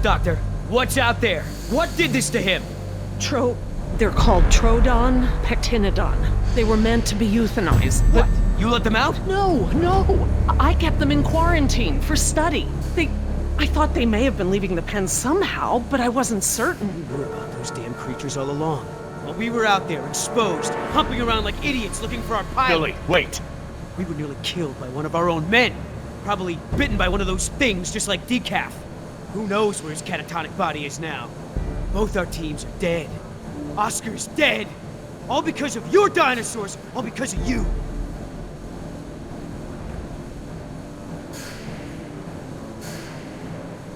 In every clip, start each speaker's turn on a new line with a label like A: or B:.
A: Doctor. What's out there? What did this to him?
B: They're called Trodon, Pectinodon. They were meant to be euthanized.
A: What? You let them out?
B: No. I kept them in quarantine for study. I thought they may have been leaving the pen somehow, but I wasn't certain.
A: We knew about those damn creatures all along. While we were out there, exposed, humping around like idiots looking for our pilot.
C: Billy, wait.
A: We were nearly killed by one of our own men. Probably bitten by one of those things just like Decaf. Who knows where his catatonic body is now? Both our teams are dead. Oscar's dead. All because of your dinosaurs. All because of you.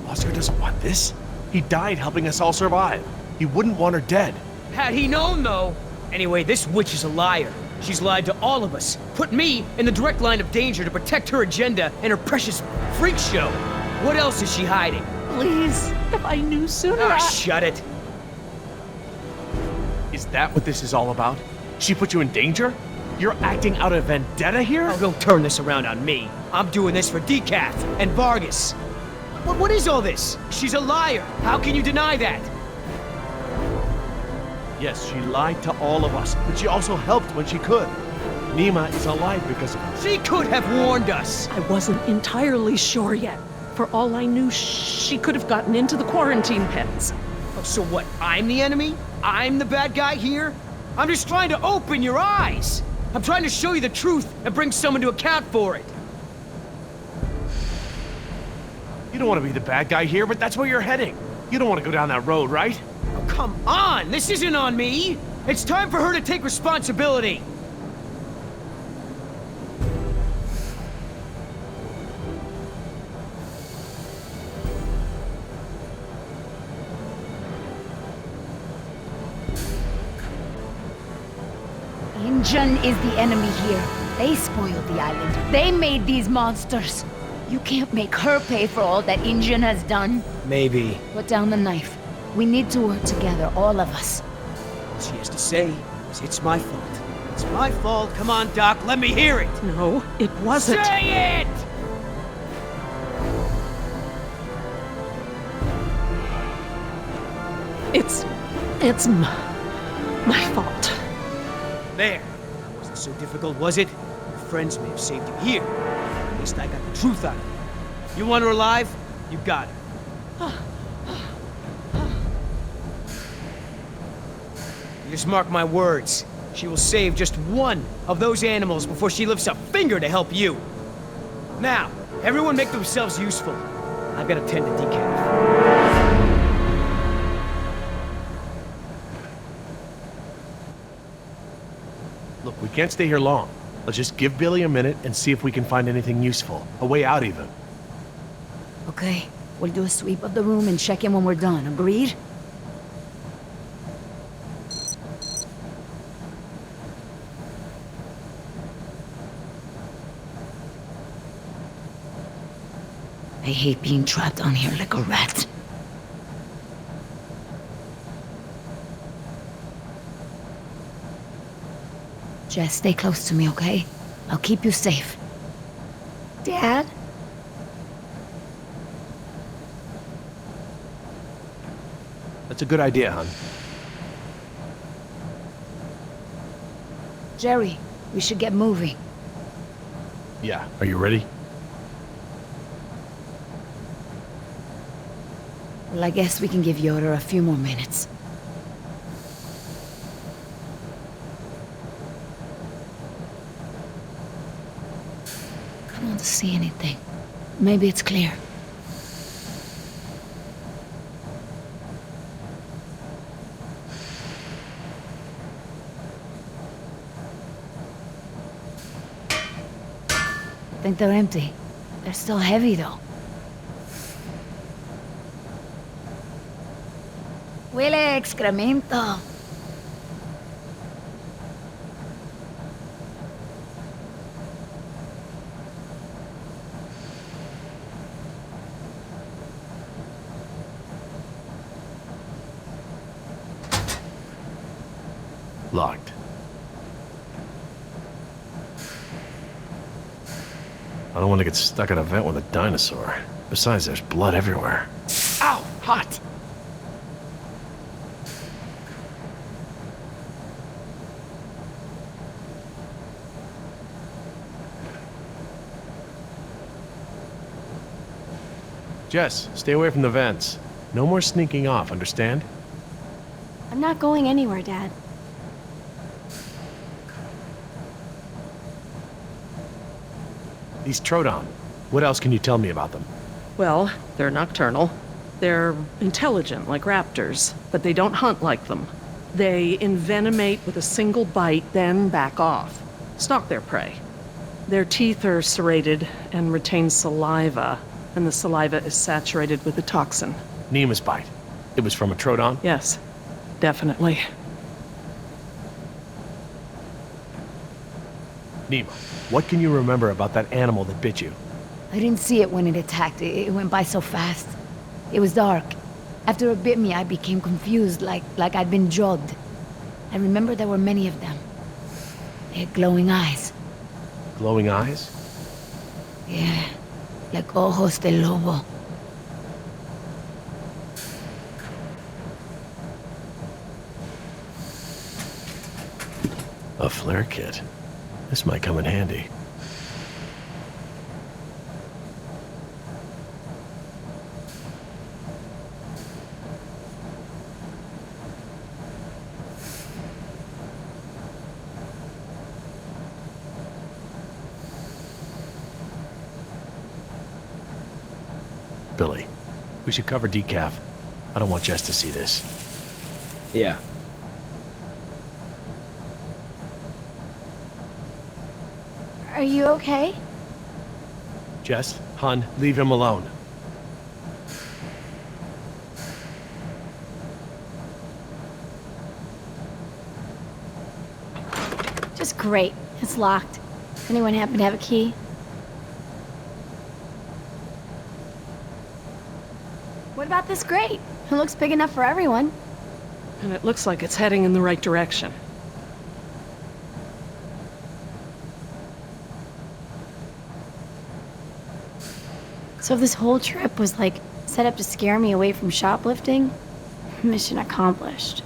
C: Oscar doesn't want this. He died helping us all survive. He wouldn't want her dead.
A: Had he known, though. Anyway, this witch is a liar. She's lied to all of us. Put me in the direct line of danger to protect her agenda and her precious freak show. What else is she hiding?
B: Please, if I knew sooner,
A: shut it.
C: Is that what this is all about? She put you in danger? You're acting out of vendetta here?
A: Oh, don't turn this around on me. I'm doing this for Decaf and Vargas. What is all this? She's a liar. How can you deny that?
C: Yes, she lied to all of us, but she also helped when she could. Nima is alive because of her.
A: She could have warned us.
B: I wasn't entirely sure yet. For all I knew, she could have gotten into the quarantine pens.
A: Oh, so what? I'm the enemy? I'm the bad guy here? I'm just trying to open your eyes. I'm trying to show you the truth and bring someone to account for it.
C: You don't want to be the bad guy here, but that's where you're heading. You don't want to go down that road, right?
A: Oh, come on! This isn't on me! It's time for her to take responsibility!
D: Injun is the enemy here. They spoiled the island. They made these monsters. You can't make her pay for all that Injun has done.
A: Maybe.
D: Put down the knife. We need to work together, all of us.
A: All she has to say is it's my fault. It's my fault. Come on, Doc, let me hear it!
B: No, it wasn't.
A: Say it!
B: It's my fault.
A: There. That wasn't so difficult, was it? Your friends may have saved you here. At least I got the truth out of it. You want her alive? You got her. You just mark my words. She will save just one of those animals before she lifts a finger to help you. Now, everyone make themselves useful. I've got to tend to Decaf.
C: Look, we can't stay here long. Let's just give Billy a minute and see if we can find anything useful. A way out, even.
D: Okay, we'll do a sweep of the room and check in when we're done. Agreed? I hate being trapped down here like a rat. Jess, stay close to me, okay? I'll keep you safe. Dad?
C: That's a good idea, hon.
D: Jerry, we should get moving.
C: Yeah, are you ready?
D: Well, I guess we can give Yoda a few more minutes. I don't see anything. Maybe it's clear. I think they're empty. They're still heavy, though. Huele a excremento.
C: Locked. I don't want to get stuck in a vent with a dinosaur. Besides, there's blood everywhere. Ow! Hot! Jess, stay away from the vents. No more sneaking off, understand?
E: I'm not going anywhere, Dad.
C: These Troodon, what else can you tell me about them?
B: Well, they're nocturnal. They're intelligent like raptors, but they don't hunt like them. They envenomate with a single bite, then back off. Stalk their prey. Their teeth are serrated and retain saliva, and the saliva is saturated with the toxin.
C: Nima's bite. It was from a Troodon?
B: Yes, definitely.
C: Nima, what can you remember about that animal that bit you?
D: I didn't see it when it attacked. It went by so fast. It was dark. After it bit me, I became confused, like I'd been drugged. I remember there were many of them. They had glowing eyes.
C: Glowing eyes?
D: Yeah, like ojos de lobo.
C: A flare kit. This might come in handy. Billy, we should cover decaf. I don't want Jess to see this.
A: Yeah.
E: Are you okay?
C: Jess, hon, leave him alone.
E: Just great. It's locked. Anyone happen to have a key? What about this grate? It looks big enough for everyone.
B: And it looks like it's heading in the right direction.
E: So if this whole trip was like set up to scare me away from shoplifting, mission accomplished.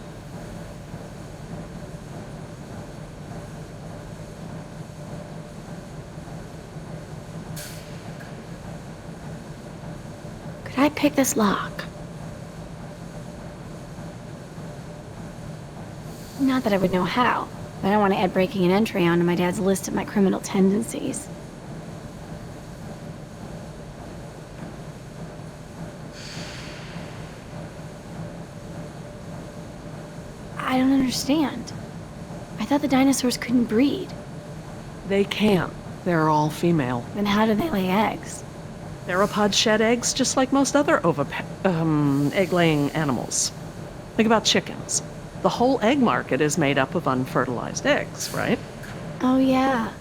E: Could I pick this lock? Not that I would know how, but I don't want to add breaking and entry onto my dad's list of my criminal tendencies. I don't understand. I thought the dinosaurs couldn't breed.
B: They can. They're all female.
E: Then how do they lay eggs?
B: Theropods shed eggs just like most other egg-laying animals. Think about chickens. The whole egg market is made up of unfertilized eggs, right?
E: Oh yeah.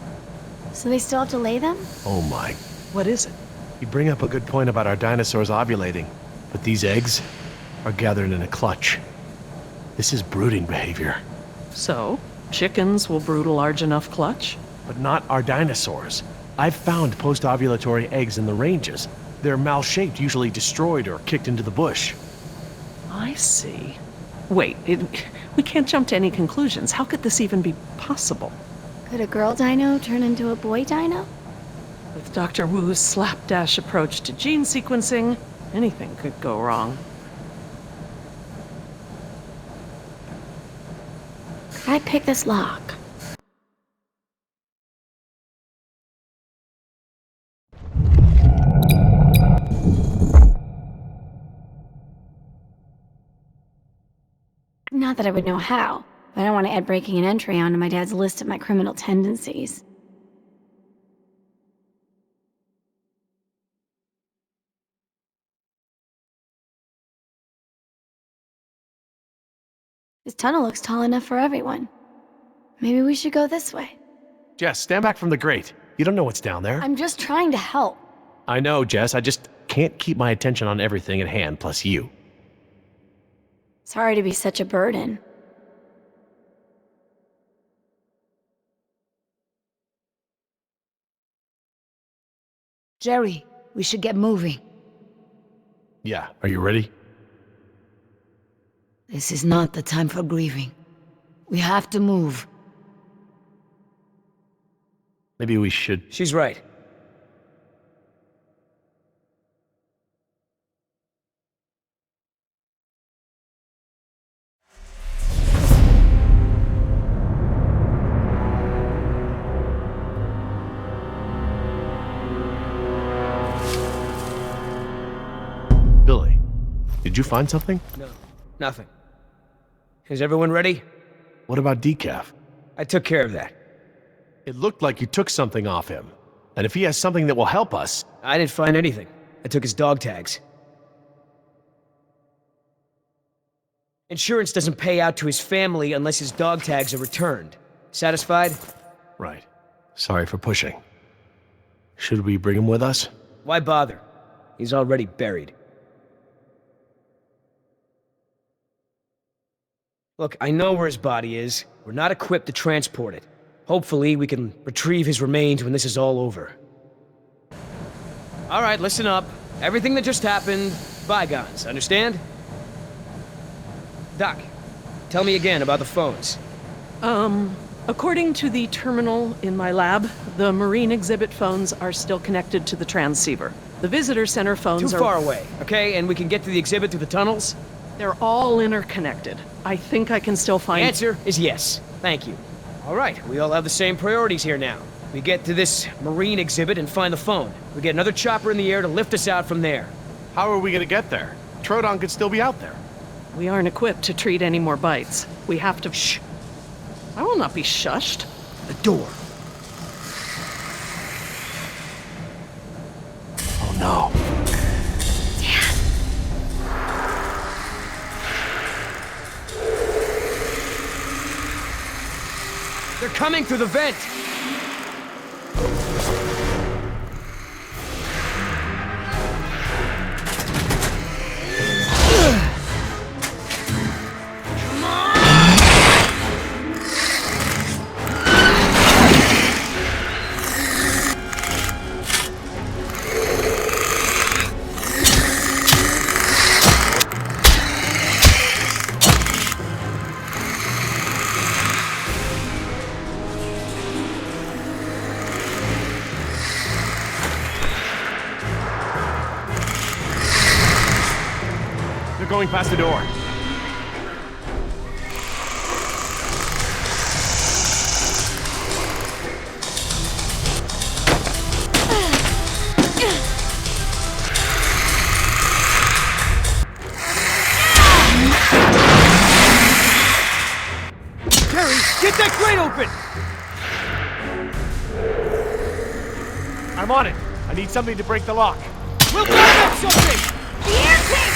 E: So they still have to lay them?
C: Oh my.
B: What is it?
C: You bring up a good point about our dinosaurs ovulating, but these eggs are gathered in a clutch. This is brooding behavior.
B: So, chickens will brood a large enough clutch?
C: But not our dinosaurs. I've found post-ovulatory eggs in the ranges. They're mal-shaped, usually destroyed or kicked into the bush.
B: I see. Wait, we can't jump to any conclusions. How could this even be possible?
E: Could a girl dino turn into a boy dino?
B: With Dr. Wu's slapdash approach to gene sequencing, anything could go wrong.
E: Could I pick this lock? Not that I would know how, but I don't want to add breaking and entry onto my dad's list of my criminal tendencies. This tunnel looks tall enough for everyone. Maybe we should go this way.
C: Jess, stand back from the grate. You don't know what's down there.
E: I'm just trying to help.
C: I know, Jess. I just can't keep my attention on everything at hand, plus you.
E: Sorry to be such a burden.
D: Jerry, we should get moving.
C: Yeah, are you ready?
D: This is not the time for grieving. We have to move.
C: Maybe we should...
A: She's right.
C: Did you find something?
A: No, nothing. Is everyone ready?
C: What about Decaf?
A: I took care of that.
C: It looked like you took something off him. And if he has something that will help us...
A: I didn't find anything. I took his dog tags. Insurance doesn't pay out to his family unless his dog tags are returned. Satisfied?
C: Right. Sorry for pushing. Should we bring him with us?
A: Why bother? He's already buried. Look, I know where his body is. We're not equipped to transport it. Hopefully, we can retrieve his remains when this is all over. All right, listen up. Everything that just happened, bygones, understand? Doc, tell me again about the phones.
B: According to the terminal in my lab, the marine exhibit phones are still connected to the transceiver. The visitor center phones
A: Too far away, okay? And we can get to the exhibit through the tunnels?
B: They're all interconnected. I think I can still find...
A: The answer is yes. Thank you. All right, we all have the same priorities here now. We get to this marine exhibit and find the phone. We get another chopper in the air to lift us out from there.
C: How are we gonna get there? Troodon could still be out there.
B: We aren't equipped to treat any more bites. We have to... Shh. I will not be shushed.
A: The door.
C: Oh no.
A: They're coming through the vent!
C: Going past the door.
A: Terry, get that crate open!
C: I'm on it. I need something to break the lock.
A: We'll back up something!
F: The air tank!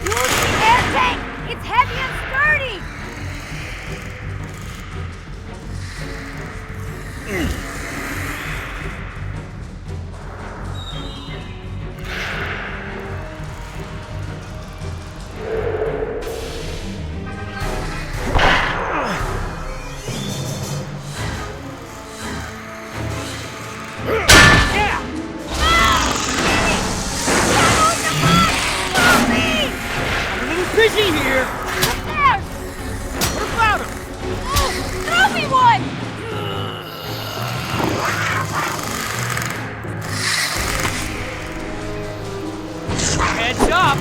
F: Use the air tank! It's heavy and sturdy!
A: Busy here!
F: There!
A: What about him?
F: Oh, throw me one!
A: Heads up!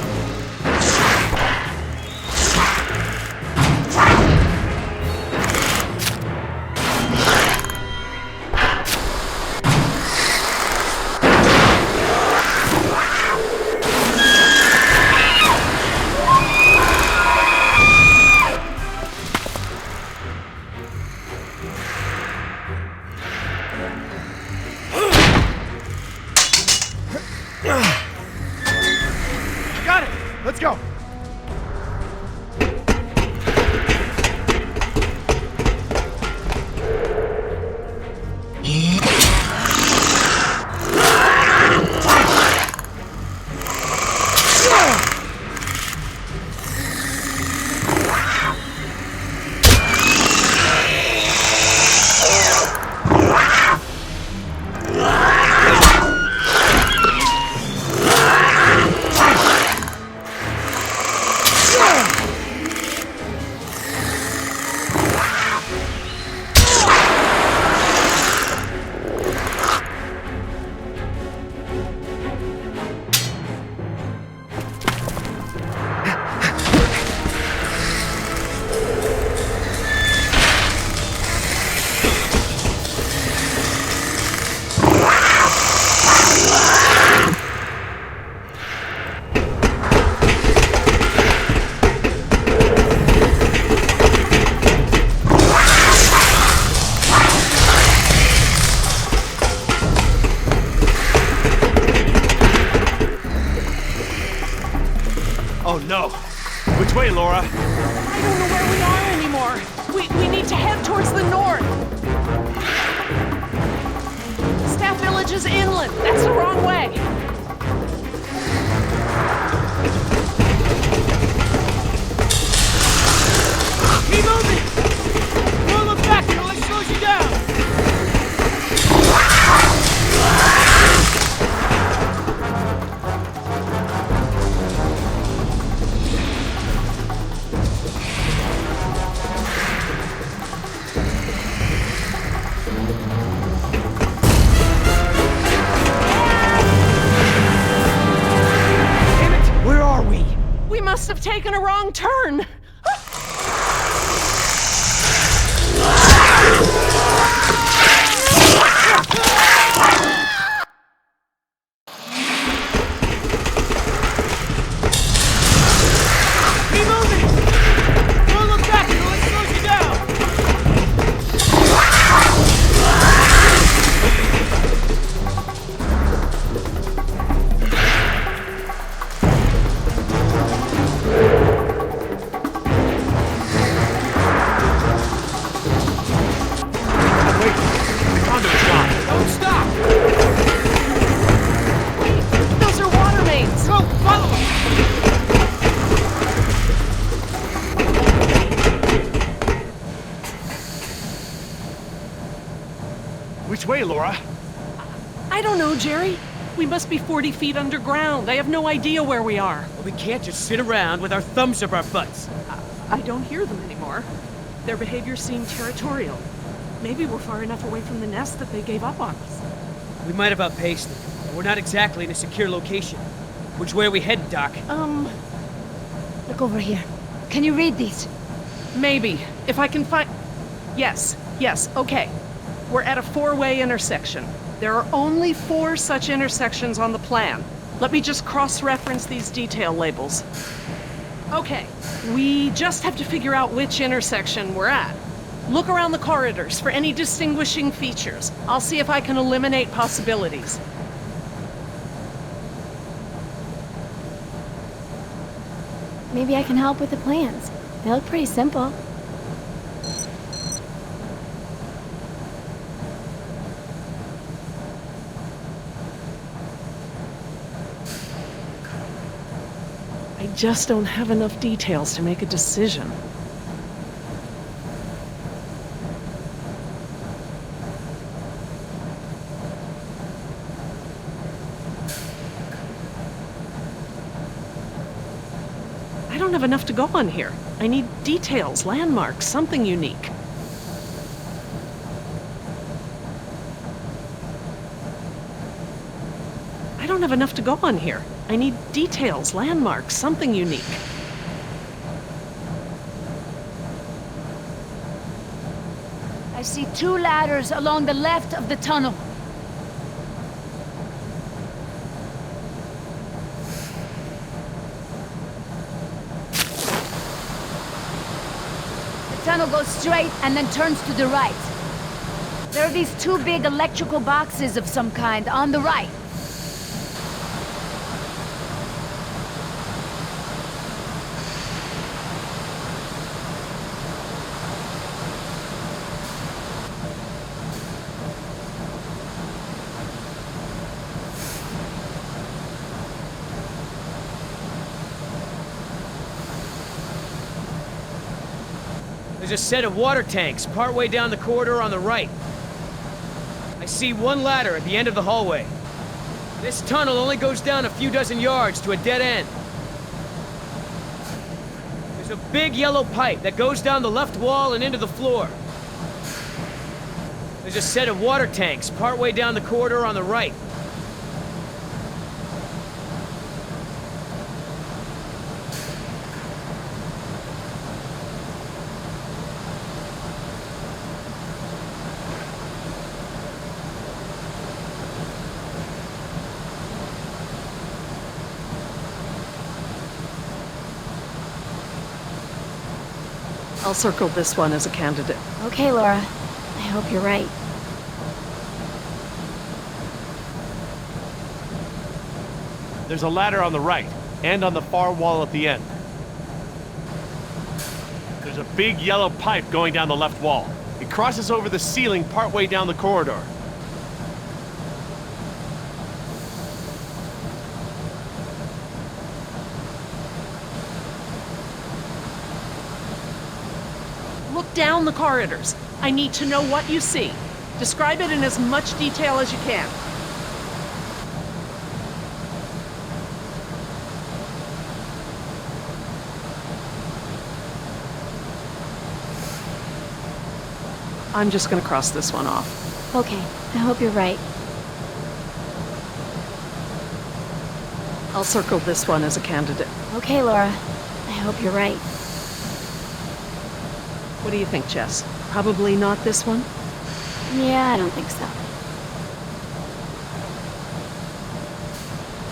C: Oh no! Which way, Laura?
B: I don't know where we are anymore. We need to head towards the north. Staff Village is inland. That's the wrong way.
A: Keep moving! Don't look back, it only slows you down! Damn it! Where are we?
B: We must have taken a wrong turn.
A: Keep moving! Don't look back, it only slows you down!
C: Wait! The conduit's gone!
A: Don't stop!
B: Those are water mains.
A: Go, follow them!
C: Which way, Laura?
B: I don't know, Jerry. We must be 40 feet underground. I have no idea where we are.
A: Well, we can't just sit around with our thumbs up our butts.
B: I don't hear them anymore. Their behavior seemed territorial. Maybe we're far enough away from the nest that they gave up on us.
A: We might have outpaced them, but we're not exactly in a secure location. Which way are we headed, Doc?
D: Look over here. Can you read these?
B: Maybe. If I can find... Yes, okay. We're at a four-way intersection. There are only 4 such intersections on the plan. Let me just cross-reference these detail labels. Okay, we just have to figure out which intersection we're at. Look around the corridors for any distinguishing features. I'll see if I can eliminate possibilities.
E: Maybe I can help with the plans. They look pretty simple.
B: I just don't have enough details to make a decision. I don't have enough to go on here. I need details, landmarks, something unique. I don't have enough to go on here. I need details, landmarks, something unique.
D: I see 2 ladders along the left of the tunnel. The tunnel goes straight and then turns to the right. There are these 2 big electrical boxes of some kind on the right.
A: There's a set of water tanks partway down the corridor on the right. I see 1 ladder at the end of the hallway. This tunnel only goes down a few dozen yards to a dead end. There's a big yellow pipe that goes down the left wall and into the floor. There's a set of water tanks partway down the corridor on the right.
B: I'll circle this one as a candidate.
E: Okay, Laura. I hope you're right.
C: There's a ladder on the right. and on the far wall at the end. There's a big yellow pipe going down the left wall. It crosses over the ceiling partway down the corridor.
B: Look down the corridors. I need to know what you see. Describe it in as much detail as you can. I'm just gonna cross this one off.
E: Okay, I hope you're right.
B: I'll circle this one as a candidate.
E: Okay, Laura. I hope you're right.
B: What do you think, Jess? Probably not this one?
E: Yeah, I don't think so.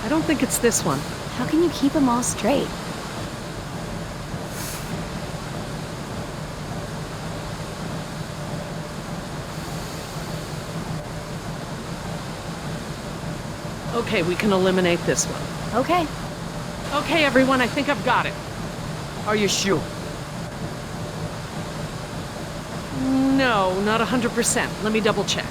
B: I don't think it's this one.
E: How can you keep them all straight?
B: Okay, we can eliminate this one.
E: Okay.
B: Okay, everyone, I think I've got it.
A: Are you sure?
B: No, not 100%. Let me double check.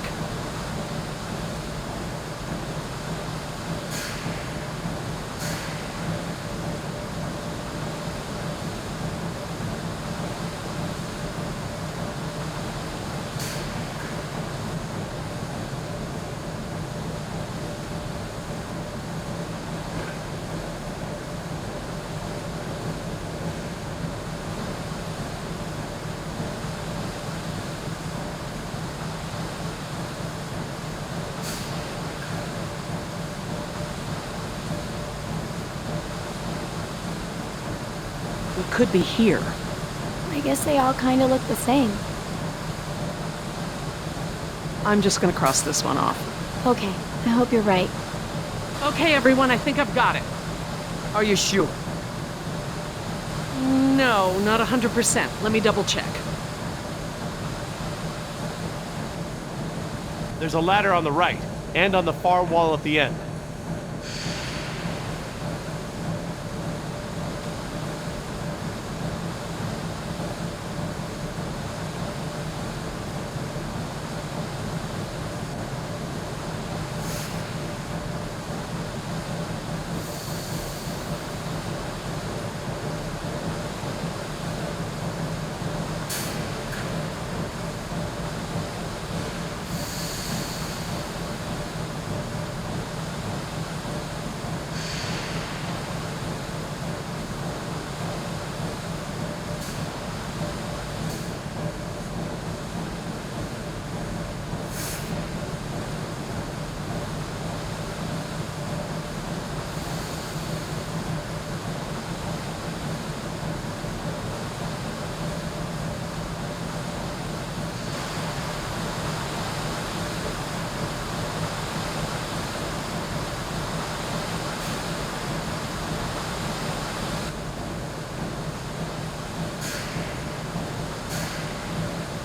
B: We could be here.
E: I guess they all kind of look the same.
B: I'm just gonna cross this one off.
E: Okay, I hope you're right.
B: Okay, everyone, I think I've got it.
A: Are you sure?
B: No, not 100%. Let me double check.
C: There's a ladder on the right, and on the far wall at the end.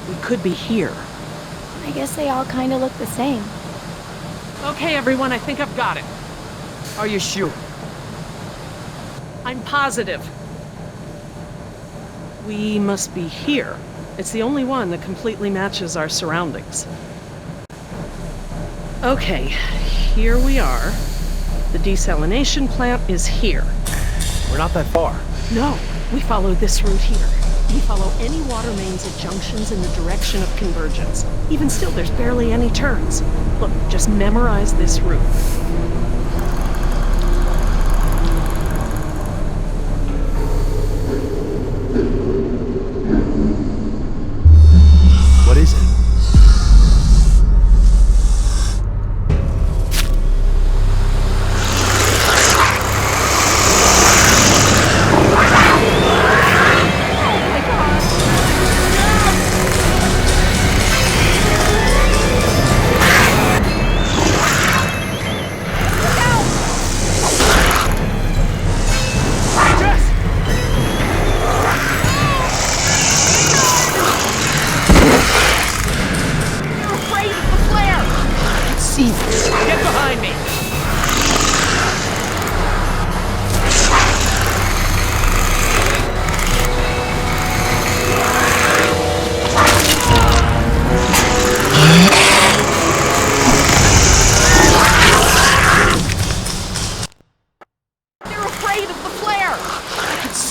B: We could be here.
E: I guess they all kind of look the same.
B: Okay, everyone, I think I've got it.
A: Are you sure?
B: I'm positive. We must be here. It's the only one that completely matches our surroundings. Okay, here we are. The desalination plant is here.
C: We're not that far.
B: No, we follow this route here. We follow any water mains at junctions in the direction of convergence. Even still, there's barely any turns. Look, just memorize this route.
C: What is it?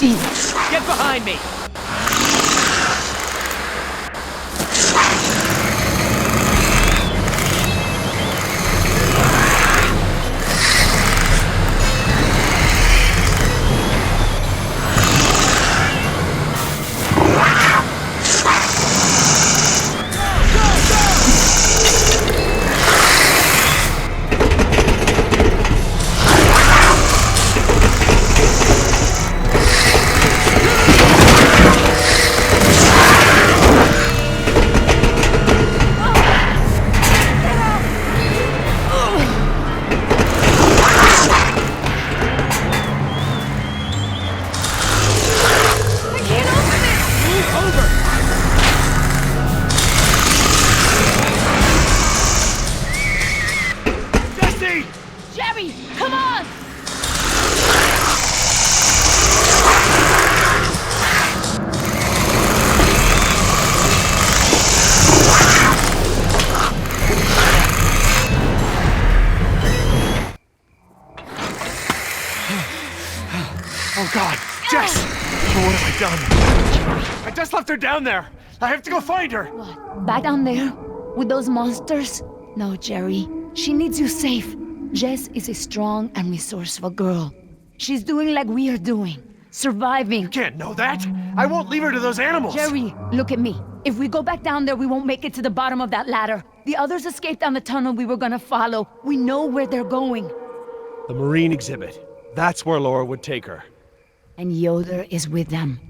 D: speed.
A: Get behind me!
D: Jerry, come on!
C: Oh God, Jess! Oh, what have I done? I just left her down there. I have to go find her.
D: What? Back down there? With those monsters? No, Jerry. She needs you safe. Jess is a strong and resourceful girl. She's doing like we are doing. Surviving.
C: You can't know that. I won't leave her to those animals.
D: Jerry, look at me. If we go back down there, we won't make it to the bottom of that ladder. The others escaped down the tunnel we were gonna follow. We know where they're going.
C: The marine exhibit. That's where Laura would take her.
D: And Yoder is with them.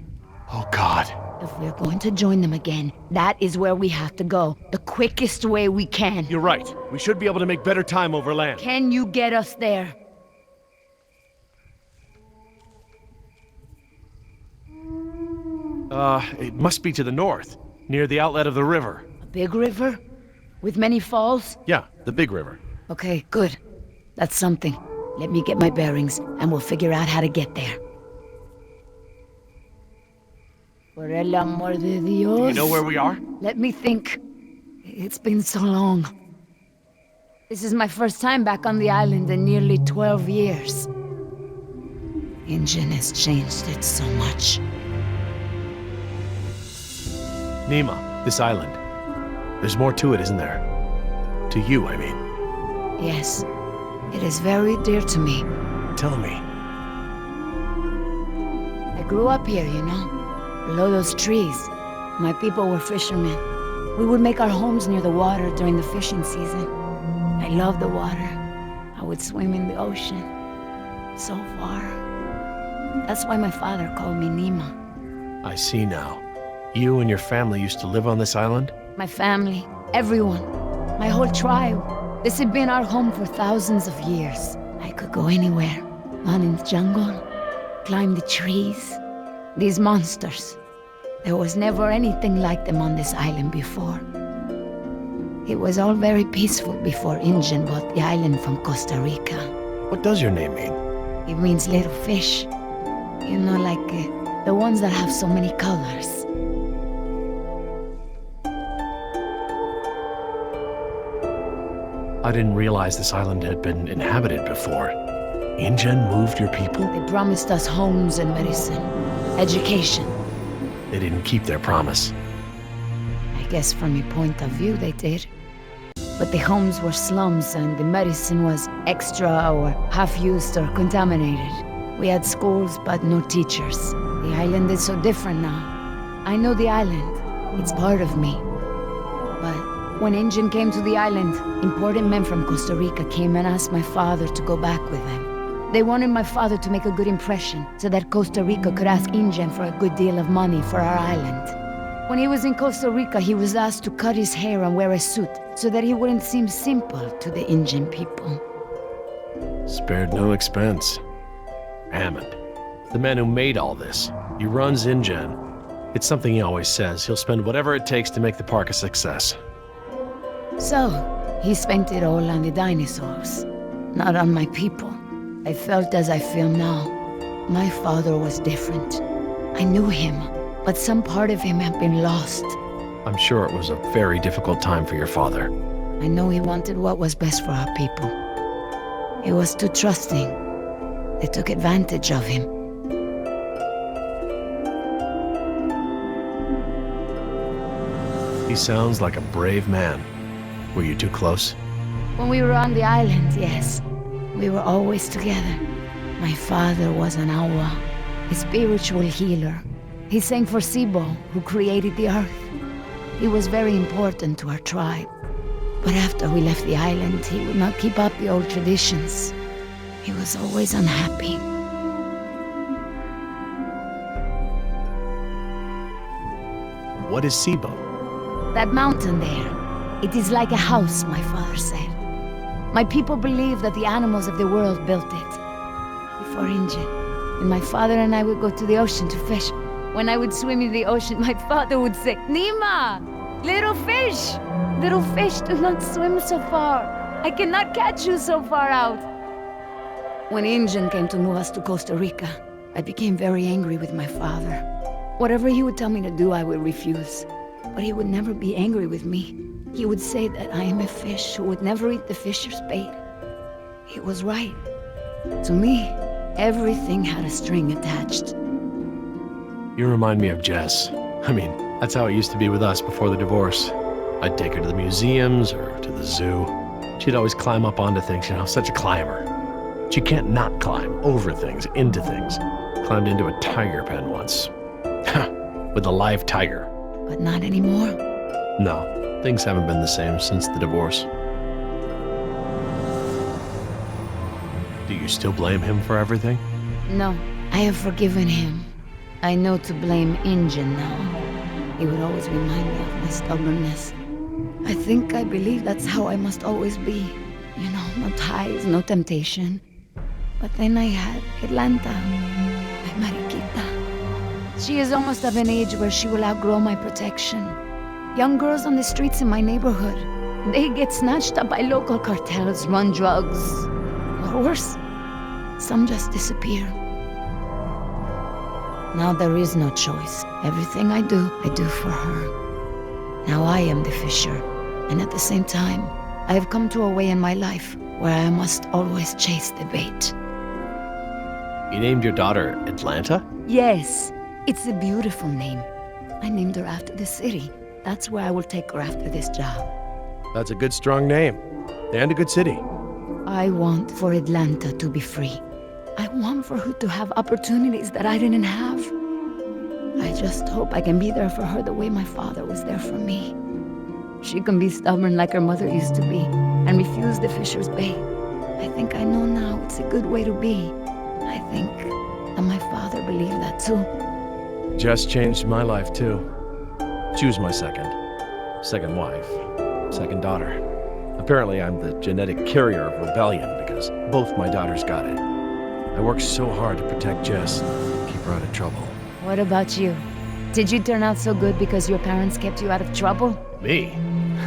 C: Oh God.
D: If we're going to join them again, that is where we have to go. The quickest way we can.
C: You're right. We should be able to make better time over land.
D: Can you get us there?
C: It must be to the north, near the outlet of the river.
D: A big river? With many falls?
C: Yeah, the big river.
D: Okay, good. That's something. Let me get my bearings, and we'll figure out how to get there. Por el amor de Dios.
C: Do you know where we are?
D: Let me think. It's been so long. This is my first time back on the island in nearly 12 years. Injun has changed it so much.
C: Nima, this island. There's more to it, isn't there? To you, I mean.
D: Yes. It is very dear to me.
C: Tell me.
D: I grew up here, you know. Below those trees. My people were fishermen. We would make our homes near the water during the fishing season. I loved the water. I would swim in the ocean. So far. That's why my father called me Nima.
C: I see now. You and your family used to live on this island?
D: My family. Everyone. My whole tribe. This had been our home for thousands of years. I could go anywhere. Run in the jungle. Climb the trees. These monsters. There was never anything like them on this island before. It was all very peaceful before Injun bought the island from Costa Rica.
C: What does your name mean?
D: It means little fish. You know, like the ones that have so many colors.
C: I didn't realize this island had been inhabited before. Injun moved your people?
D: They promised us homes and medicine. Education.
C: They didn't keep their promise.
D: I guess from your point of view they did. But the homes were slums and the medicine was extra or half-used or contaminated. We had schools but no teachers. The island is so different now. I know the island. It's part of me. But when Injun came to the island, important men from Costa Rica came and asked my father to go back with them. They wanted my father to make a good impression so that Costa Rica could ask Injun for a good deal of money for our island. When he was in Costa Rica, he was asked to cut his hair and wear a suit so that he wouldn't seem simple to the Injun people.
C: Spared no expense. Hammond, the man who made all this, he runs Injun. It's something he always says. He'll spend whatever it takes to make the park a success.
D: So, he spent it all on the dinosaurs, not on my people. I felt as I feel now. My father was different. I knew him, but some part of him had been lost.
C: I'm sure it was a very difficult time for your father.
D: I know he wanted what was best for our people. He was too trusting. They took advantage of him.
C: He sounds like a brave man. Were you too close?
D: When we were on the island, yes. We were always together. My father was an awa, a spiritual healer. He sang for Sibo, who created the earth. He was very important to our tribe. But after we left the island, he would not keep up the old traditions. He was always unhappy.
C: What is Sibo?
D: That mountain there, it is like a house, my father said. My people believe that the animals of the world built it. Before Injun, and my father and I would go to the ocean to fish. When I would swim in the ocean, my father would say, Nima, little fish, do not swim so far. I cannot catch you so far out. When Injun came to move us to Costa Rica, I became very angry with my father. Whatever he would tell me to do, I would refuse. But he would never be angry with me. He would say that I am a fish who would never eat the fisher's bait. He was right. To me, everything had a string attached.
C: You remind me of Jess. I mean, that's how it used to be with us before the divorce. I'd take her to the museums or to the zoo. She'd always climb up onto things, such a climber. She can't not climb over things, into things. Climbed into a tiger pen once. With a live tiger.
D: But not anymore.
C: No, things haven't been the same since the divorce. Do you still blame him for everything?
D: No, I have forgiven him. I know to blame Injun now. He would always remind me of my stubbornness. I believe that's how I must always be. No ties, no temptation. But then I had Atlanta, my Mariquita. She is almost of an age where she will outgrow my protection. Young girls on the streets in my neighborhood, they get snatched up by local cartels, run drugs, or worse, some just disappear. Now there is no choice. Everything I do for her. Now I am the fisher, and at the same time, I have come to a way in my life where I must always chase the bait.
C: You named your daughter Atlanta?
D: Yes, it's a beautiful name. I named her after the city. That's where I will take her after this job.
C: That's a good, strong name. And a good city.
D: I want for Atlanta to be free. I want for her to have opportunities that I didn't have. I just hope I can be there for her the way my father was there for me. She can be stubborn like her mother used to be and refuse the fisher's bait. I think I know now it's a good way to be. I think that my father believed that too.
C: Jess changed my life too. She was my second wife, second daughter. Apparently I'm the genetic carrier of rebellion because both my daughters got it. I worked so hard to protect Jess and keep her out of trouble.
D: What about you? Did you turn out so good because your parents kept you out of trouble?
C: Me?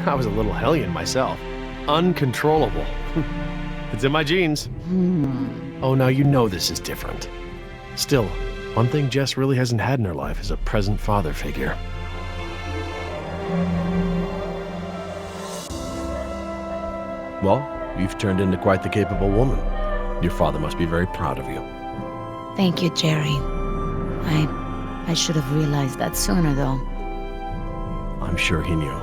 C: I was a little hellion myself. Uncontrollable. It's in my genes. Oh, now you know this is different. Still, one thing Jess really hasn't had in her life is a present father figure. Well, you've turned into quite the capable woman. Your father must be very proud of you.
D: Thank you, Jerry. I should have realized that sooner, though.
C: I'm sure he knew.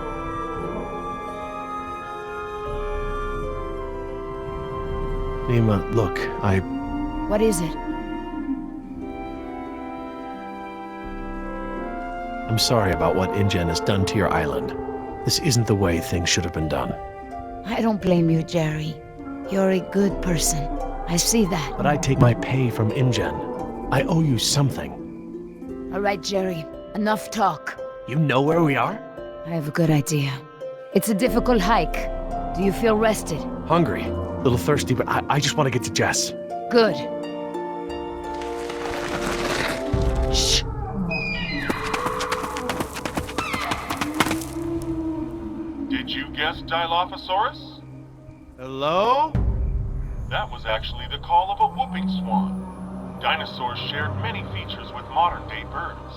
C: Nima, look,
D: What is it?
C: I'm sorry about what InGen has done to your island. This isn't the way things should have been done.
D: I don't blame you, Jerry. You're a good person. I see that.
C: But I take my pay from InGen. I owe you something.
D: All right, Jerry. Enough talk.
C: You know where we are?
D: I have a good idea. It's a difficult hike. Do you feel rested?
C: Hungry. A little thirsty, but I just want to get to Jess.
D: Good. Shh.
G: Did you guess Dilophosaurus?
C: Hello?
G: That was actually the call of a whooping swan. Dinosaurs shared many features with modern-day birds.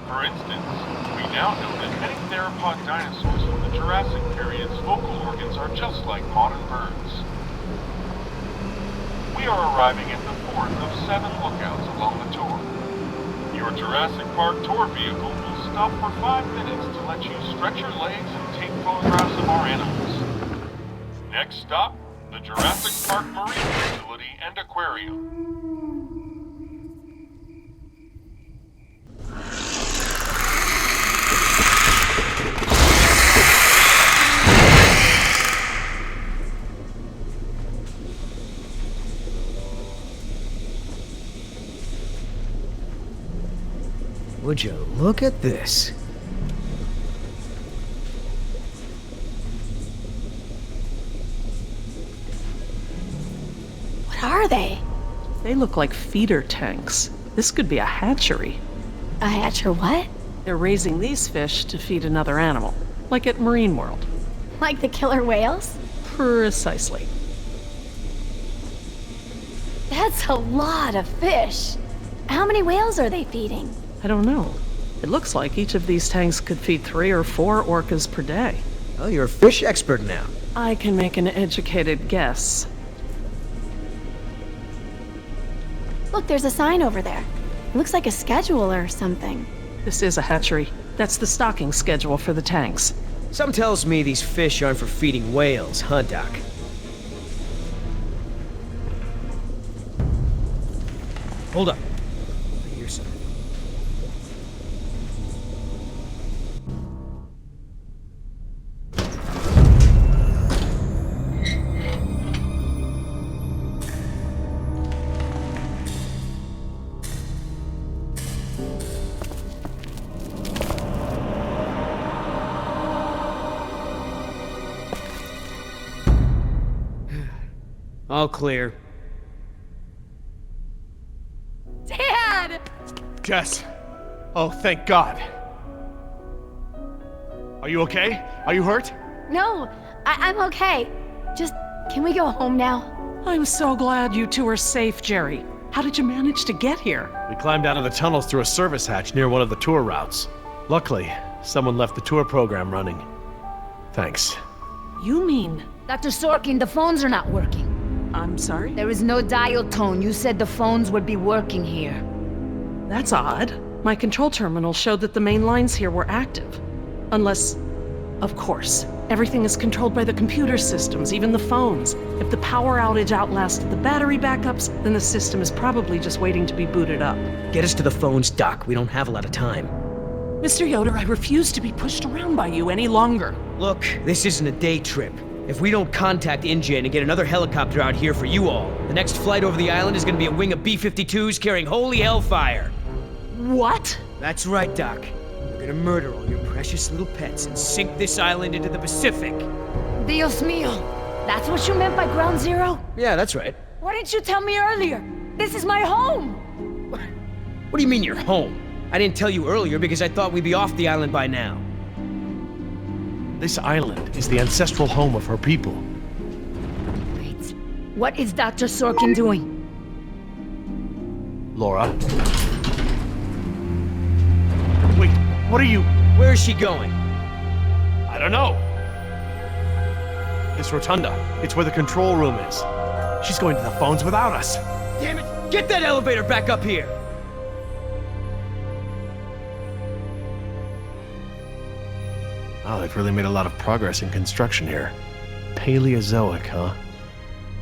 G: For instance, we now know that many theropod dinosaurs from the Jurassic period's vocal organs are just like modern birds. We are arriving at the fourth of 7 lookouts along the tour. Your Jurassic Park tour vehicle will stop for 5 minutes to let you stretch your legs and take photographs of our animals. Next stop, the Jurassic Park Marine Facility and Aquarium.
A: Would you look at this?
E: What are they?
B: They look like feeder tanks. This could be a hatchery.
E: A hatcher what?
B: They're raising these fish to feed another animal, like at Marine World.
E: Like the killer whales?
B: Precisely.
E: That's a lot of fish. How many whales are they feeding?
B: I don't know. It looks like each of these tanks could feed 3 or 4 orcas per day.
A: Oh, you're a fish expert now.
B: I can make an educated guess.
E: Look, there's a sign over there. It looks like a schedule or something.
B: This is a hatchery. That's the stocking schedule for the tanks.
A: Some tells me these fish aren't for feeding whales, huh, Doc? Hold up. I hear something. All clear.
E: Dad!
H: Jess! Oh, thank God. Are you okay? Are you hurt?
E: No, I'm okay. Just, can we go home now?
B: I'm so glad you two are safe, Jerry. How did you manage to get here?
C: We climbed out of the tunnels through a service hatch near one of the tour routes. Luckily, someone left the tour program running. Thanks.
B: You mean...
D: Dr. Sorkin, the phones are not working.
B: I'm sorry?
D: There is no dial tone. You said the phones would be working here.
B: That's odd. My control terminal showed that the main lines here were active. Unless... Of course. Everything is controlled by the computer systems, even the phones. If the power outage outlasted the battery backups, then the system is probably just waiting to be booted up.
A: Get us to the phones, Doc. We don't have a lot of time.
B: Mr. Yoder, I refuse to be pushed around by you any longer.
A: Look, this isn't a day trip. If we don't contact InGen and get another helicopter out here for you all, the next flight over the island is gonna be a wing of B-52s carrying holy hellfire.
B: What?
A: That's right, Doc. We're gonna murder all your precious little pets and sink this island into the Pacific.
D: Dios mío. That's what you meant by ground zero?
A: Yeah, that's right.
D: Why didn't you tell me earlier? This is my home!
A: What do you mean you're home? I didn't tell you earlier because I thought we'd be off the island by now.
C: This island is the ancestral home of her people.
D: Wait, what is Dr. Sorkin doing?
C: Laura. Wait, what are you...
A: Where is she going?
C: I don't know. This rotunda. It's where the control room is. She's going to the phones without us.
A: Damn it! Get that elevator back up here!
C: Oh, they've really made a lot of progress in construction here. Paleozoic, huh?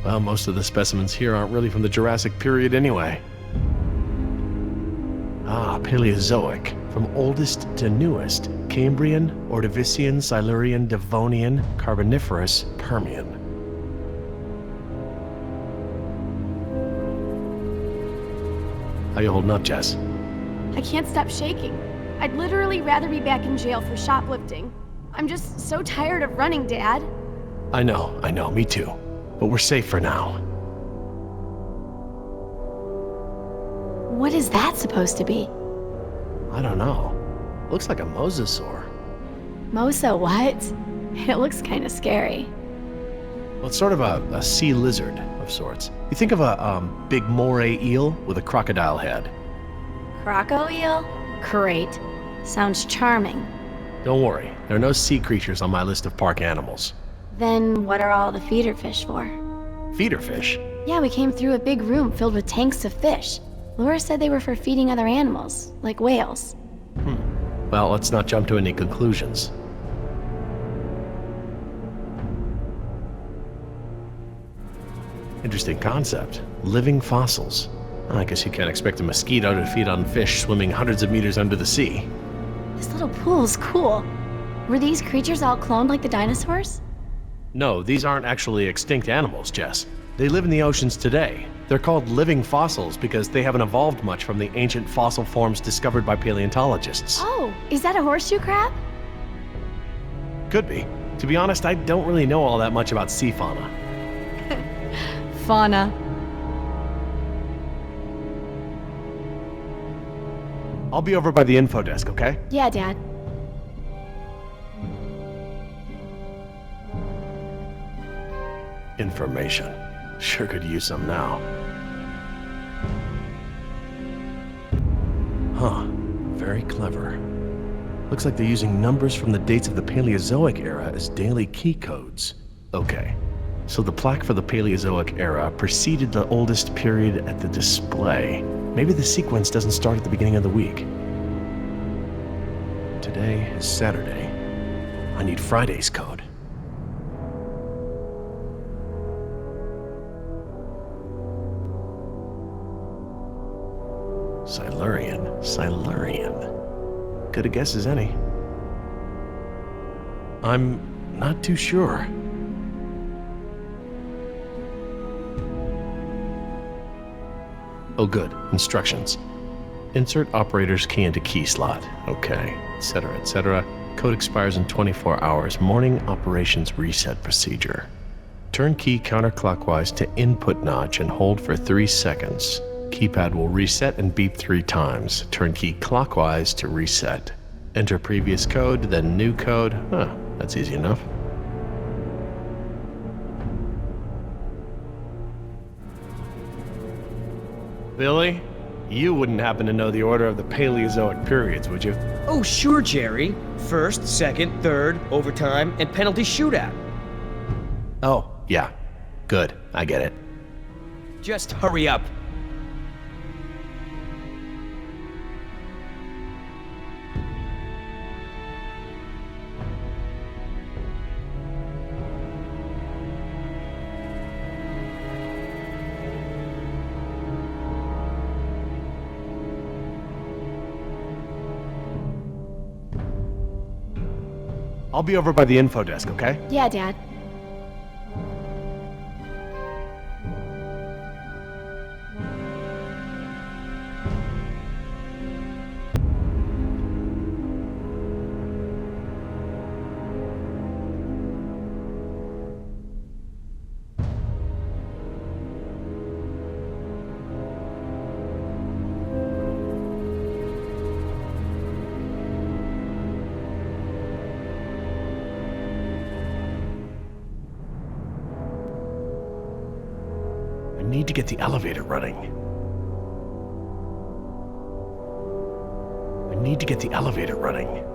C: Well, most of the specimens here aren't really from the Jurassic period anyway. Ah, Paleozoic. From oldest to newest. Cambrian, Ordovician, Silurian, Devonian, Carboniferous, Permian. How you holding up, Jess?
E: I can't stop shaking. I'd literally rather be back in jail for shoplifting. I'm just so tired of running, Dad.
C: I know, me too. But we're safe for now.
E: What is that supposed to be?
C: I don't know. Looks like a mosasaur.
E: Mosa what? It looks kind of scary.
C: Well, it's sort of a sea lizard of sorts. You think of a big moray eel with a crocodile head.
E: Croco eel? Great. Sounds charming.
C: Don't worry, there are no sea creatures on my list of park animals.
E: Then what are all the feeder fish for?
C: Feeder fish?
E: Yeah, we came through a big room filled with tanks of fish. Laura said they were for feeding other animals, like whales.
C: Well, let's not jump to any conclusions. Interesting concept. Living fossils. I guess you can't expect a mosquito to feed on fish swimming hundreds of meters under the sea.
E: This little pool's cool. Were these creatures all cloned like the dinosaurs?
C: No, these aren't actually extinct animals, Jess. They live in the oceans today. They're called living fossils because they haven't evolved much from the ancient fossil forms discovered by paleontologists.
E: Oh, is that a horseshoe crab?
C: Could be. To be honest, I don't really know all that much about sea fauna.
E: Fauna.
C: I'll be over by the info desk, okay?
E: Yeah, Dad.
C: Information. Sure could use some now. Huh. Very clever. Looks like they're using numbers from the dates of the Paleozoic era as daily key codes. Okay. So the plaque for the Paleozoic era preceded the oldest period at the display. Maybe the sequence doesn't start at the beginning of the week. Today is Saturday. I need Friday's code. Silurian. Good a guess as any. I'm not too sure. Oh good, instructions. Insert operator's key into key slot. Okay, etc., etc. Code expires in 24 hours. Morning operations reset procedure. Turn key counterclockwise to input notch and hold for 3 seconds. Keypad will reset and beep 3 times. Turn key clockwise to reset. Enter previous code, then new code. Huh, that's easy enough. Billy, you wouldn't happen to know the order of the Paleozoic periods, would you?
A: Oh, sure, Jerry. First, second, third, overtime, and penalty shootout.
C: Oh, yeah. Good, I get it.
A: Just hurry up.
C: I'll be over by the info desk, okay?
E: Yeah, Dad.
C: I need to get the elevator running. I need to get the elevator running.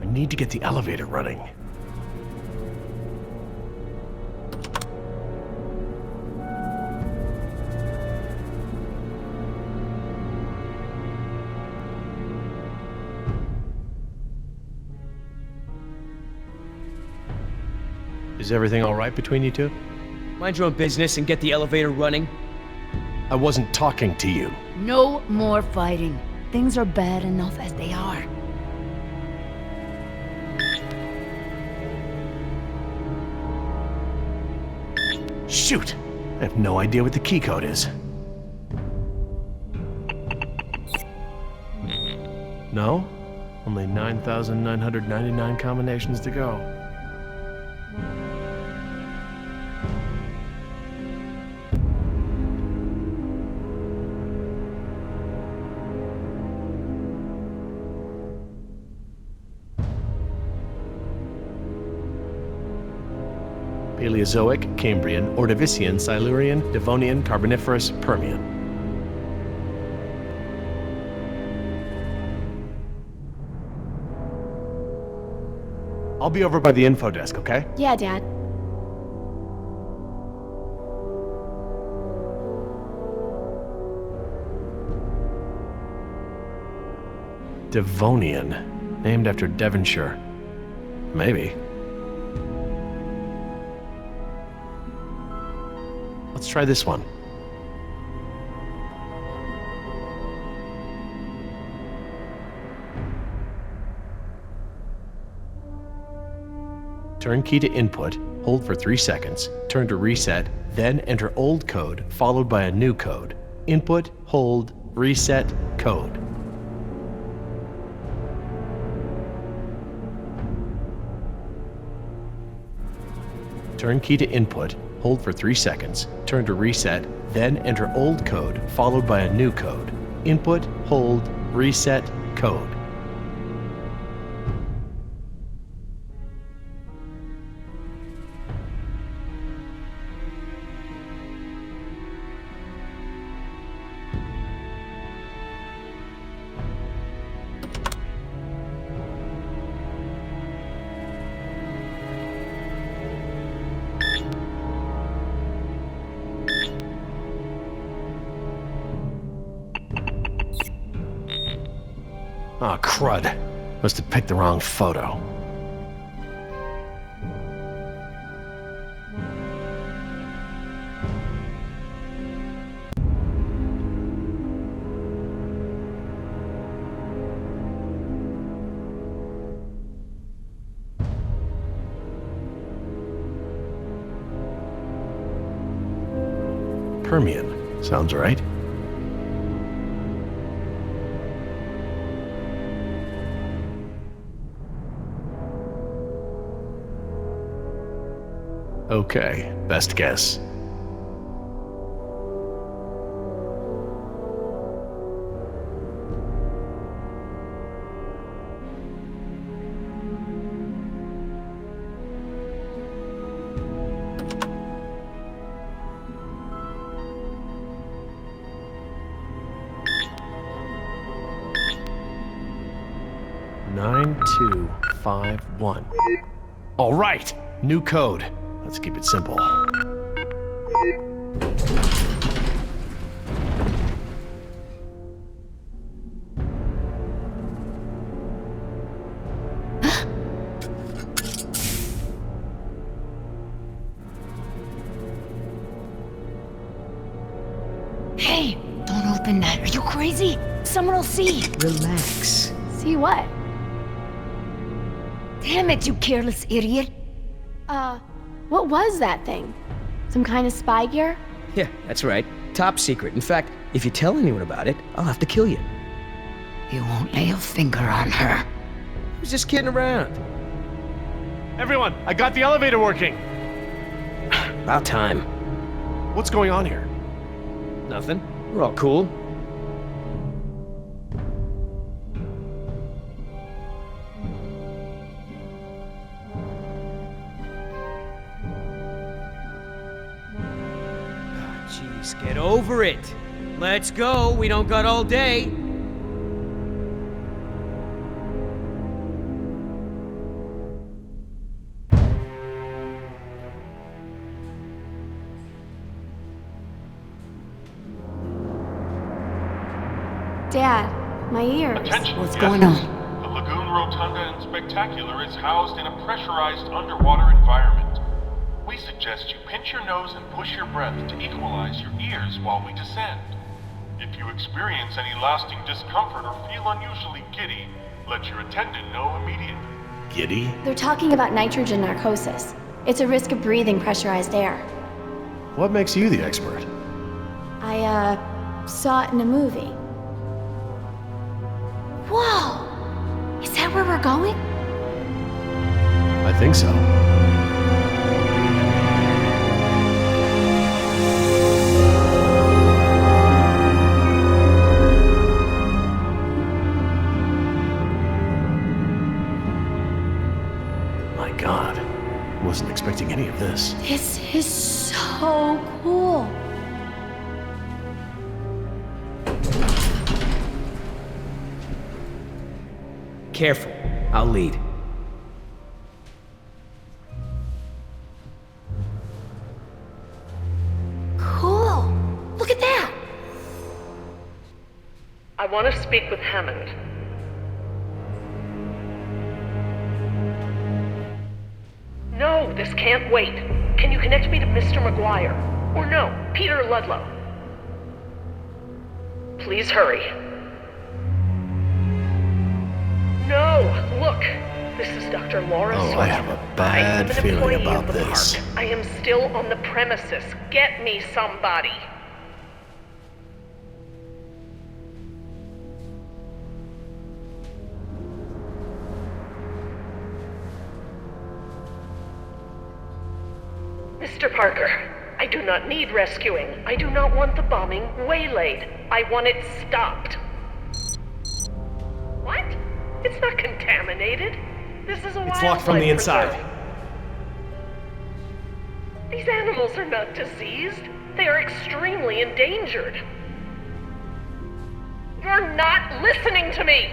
C: I need to get the elevator running. Is everything all right between you two?
A: Mind your own business and get the elevator running.
C: I wasn't talking to you.
D: No more fighting. Things are bad enough as they are.
C: Shoot! I have no idea what the key code is. No? Only 9,999 combinations to go. Paleozoic, Cambrian, Ordovician, Silurian, Devonian, Carboniferous, Permian. I'll be over by the info desk, okay?
E: Yeah, Dad.
C: Devonian, named after Devonshire. Maybe. Let's try this one. Turn key to input, hold for 3 seconds, turn to reset, then enter old code followed by a new code. Input, hold, reset, code. Turn key to input, hold for 3 seconds, turn to reset, then enter old code followed by a new code. Input, hold, reset, code. Aw, crud. Must have picked the wrong photo. Permian. Sounds right. Okay, best guess. Nine, 2, 5, 1. All right, new code. Let's keep it simple.
D: Hey, don't open that. Are you crazy? Someone will see.
A: Relax.
E: See what?
D: Damn it, you careless idiot.
E: What was that thing? Some kind of spy gear?
A: Yeah, that's right. Top secret. In fact, if you tell anyone about it, I'll have to kill you.
D: You won't lay a finger on her.
A: I was just kidding around.
H: Everyone, I got the elevator working.
A: About time.
H: What's going on here?
A: Nothing. We're all cool. Jeez, get over it. Let's go. We don't got all day.
E: Dad, my ears.
G: Attention,
D: What's
G: guests.
D: going on?
G: The Lagoon Rotunda and Spectacular is housed in a pressurized underwater environment. We suggest you pinch your nose and push your breath to equalize your ears while we descend. If you experience any lasting discomfort or feel unusually giddy, let your attendant know immediately.
C: Giddy?
E: They're talking about nitrogen narcosis. It's a risk of breathing pressurized air.
C: What makes you the expert?
E: I, saw it in a movie. Whoa! Is that where we're going?
C: I think so. My God, wasn't expecting any of this.
D: This
A: careful. I'll lead.
E: Cool. Look at that.
B: I want to speak with Hammond. No, this can't wait. Can you connect me to Mr. McGuire? Or no, Peter Ludlow? Please hurry. No, look. This is Dr. Laura
C: Oh,
B: Sawyer.
C: I have a bad feeling about this.
B: I am still on the premises. Get me somebody. Mr. Parker, I do not need rescuing. I do not want the bombing waylaid. I want it stopped. What? It's not contaminated. This is a
H: It's locked from the
B: wildlife
H: inside.
B: preserve. These animals are not diseased. They are extremely endangered. You're not listening to me!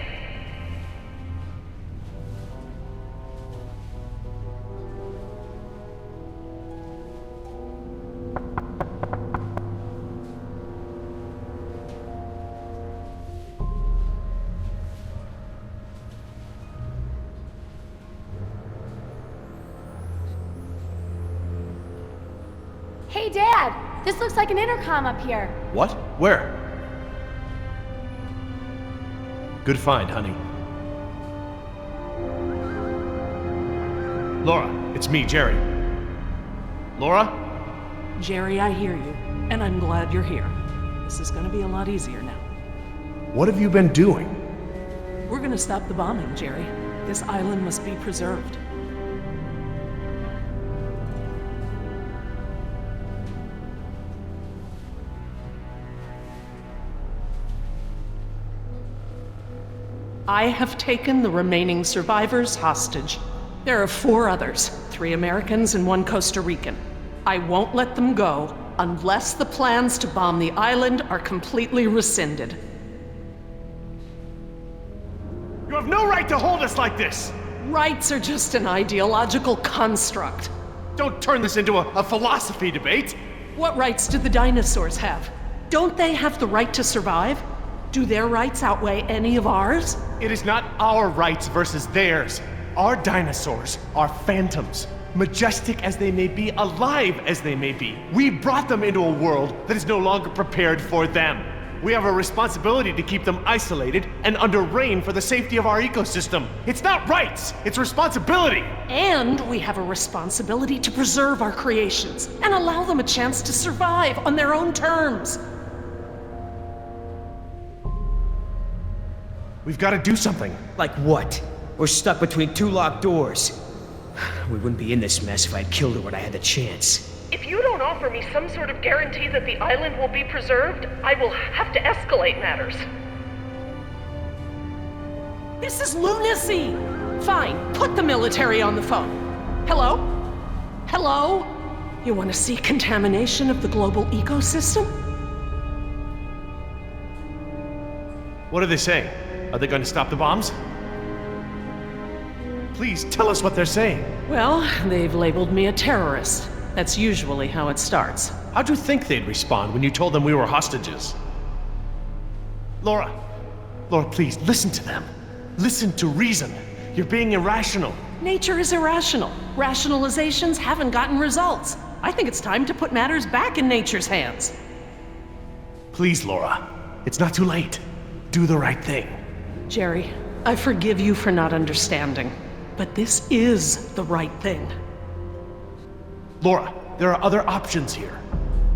F: Hey, Dad! This looks like an intercom up here.
H: What? Where? Good find, honey. Laura, it's me, Jerry. Laura?
B: Jerry, I hear you, and I'm glad you're here. This is gonna be a lot easier now.
H: What have you been doing?
B: We're gonna stop the bombing, Jerry. This island must be preserved. I have taken the remaining survivors hostage. There are 4 others, 3 Americans and 1 Costa Rican. I won't let them go unless the plans to bomb the island are completely rescinded.
H: You have no right to hold us like this!
B: Rights are just an ideological construct.
H: Don't turn this into a philosophy debate!
B: What rights do the dinosaurs have? Don't they have the right to survive? Do their rights outweigh any of ours?
H: It is not our rights versus theirs. Our dinosaurs are phantoms. Majestic as they may be, alive as they may be. We brought them into a world that is no longer prepared for them. We have a responsibility to keep them isolated and under rein for the safety of our ecosystem. It's not rights, it's responsibility.
B: And we have a responsibility to preserve our creations and allow them a chance to survive on their own terms.
H: We've got to do something.
A: Like what? We're stuck between 2 locked doors. We wouldn't be in this mess if I'd killed her when I had the chance.
B: If you don't offer me some sort of guarantee that the island will be preserved, I will have to escalate matters. This is lunacy! Fine, put the military on the phone. Hello? Hello? You want to see contamination of the global ecosystem?
H: What are they saying? Are they going to stop the bombs? Please tell us what they're saying.
B: Well, they've labeled me a terrorist. That's usually how it starts.
H: How'd you think they'd respond when you told them we were hostages? Laura, please, listen to them. Listen to reason. You're being irrational.
B: Nature is irrational. Rationalizations haven't gotten results. I think it's time to put matters back in nature's hands.
H: Please, Laura. It's not too late. Do the right thing.
B: Jerry, I forgive you for not understanding, but this is the right thing.
H: Laura, there are other options here.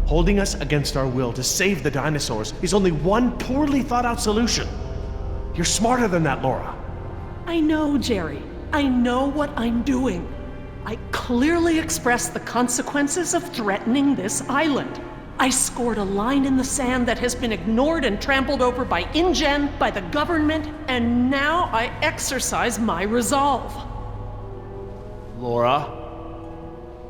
H: Holding us against our will to save the dinosaurs is only one poorly thought out solution. You're smarter than that, Laura.
B: I know, Jerry. I know what I'm doing. I clearly expressed the consequences of threatening this island. I scored a line in the sand that has been ignored and trampled over by InGen, by the government, and now I exercise my resolve.
H: Laura?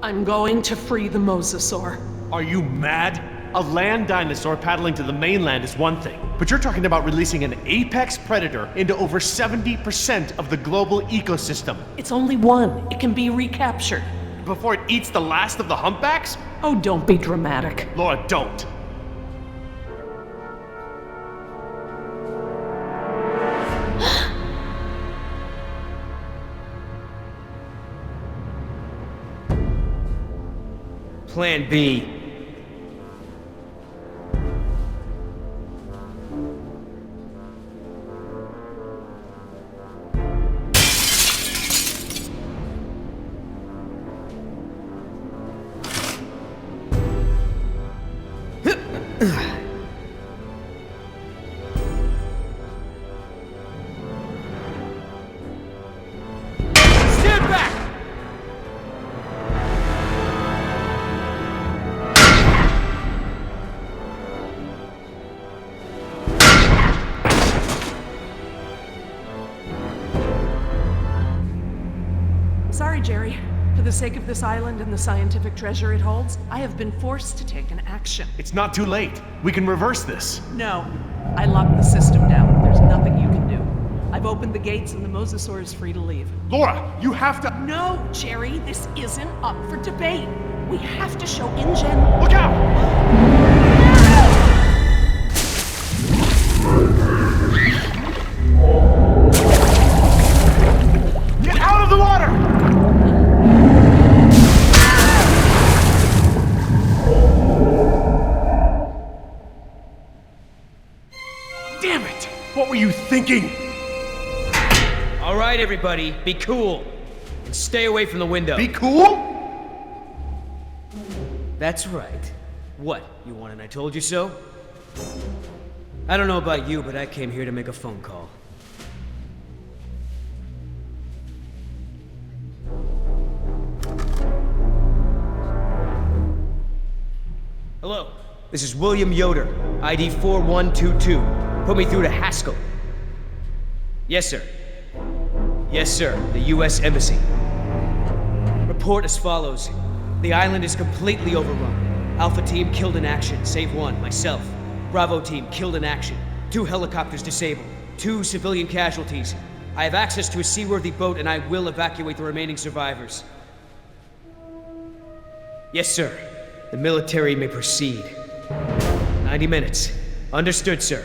B: I'm going to free the mosasaur.
H: Are you mad? A land dinosaur paddling to the mainland is one thing, but you're talking about releasing an apex predator into over 70% of the global ecosystem
B: It's only one. It can be recaptured.
H: before it eats the last of the humpbacks?
B: Oh, don't be dramatic.
H: Laura, don't.
A: Plan B. Stand back!
B: Sorry, Jerry. For the sake of this island and the scientific treasure it holds, I have been forced to take an action.
H: It's not too late. We can reverse this.
B: No. I locked the system down. There's nothing you can do. I've opened the gates and the mosasaur is free to leave.
H: Laura, you have to.
B: No, Jerry, this isn't up for debate. We have to show InGen.
H: Look out! Get out of the water! Damn it! What were you thinking?
A: All right, everybody, be cool. And stay away from the window.
H: Be cool?
A: That's right. What, you want an I told you so? I don't know about you, but I came here to make a phone call. Hello, this is William Yoder, ID 4122. Put me through to Haskell. Yes, sir. Yes, sir, the U.S. Embassy. Report as follows. The island is completely overrun. Alpha team killed in action, save one, myself. Bravo team killed in action. 2 helicopters disabled. 2 civilian casualties. I have access to a seaworthy boat and I will evacuate the remaining survivors. Yes, sir. The military may proceed. 90 minutes. Understood, sir.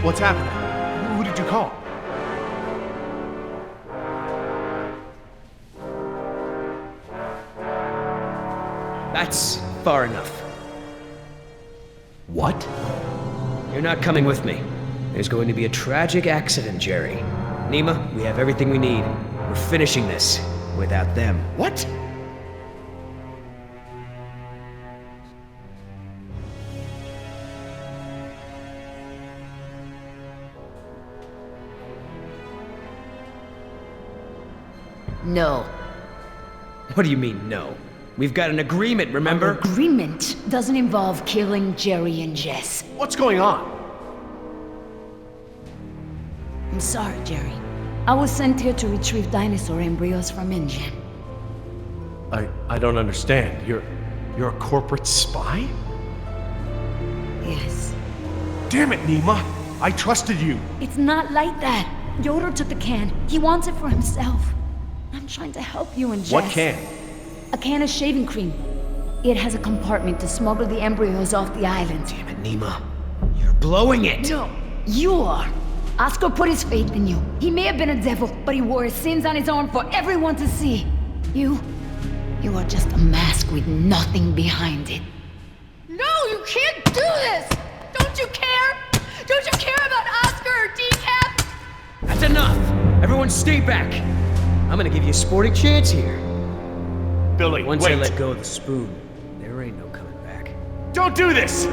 H: What's happening? Who did you call?
A: That's far enough.
H: What?
A: You're not coming with me. There's going to be a tragic accident, Jerry. Nima, we have everything we need. We're finishing this without them.
H: What?
D: No.
A: What do you mean, no? We've got an agreement, remember?
D: Our agreement doesn't involve killing Jerry and Jess.
H: What's going on?
D: I'm sorry, Jerry. I was sent here to retrieve dinosaur embryos from InGen.
H: I don't understand. You're a corporate spy?
D: Yes.
H: Damn it, Nima! I trusted you!
D: It's not like that. Yoder took the can. He wants it for himself. I'm trying to help you and Jess.
H: What can?
D: A can of shaving cream. It has a compartment to smuggle the embryos off the island.
A: Damn it, Nima. You're blowing it!
D: No, you are. Oscar put his faith in you. He may have been a devil, but he wore his sins on his arm for everyone to see. You are just a mask with nothing behind it.
F: No, you can't do this! Don't you care? Don't you care about Oscar or Decaf?
A: That's enough! Everyone stay back! I'm gonna give you a sporting chance here.
H: Billy,
A: Once
H: wait!
A: I let go of the spoon, there ain't no coming back.
H: Don't do this!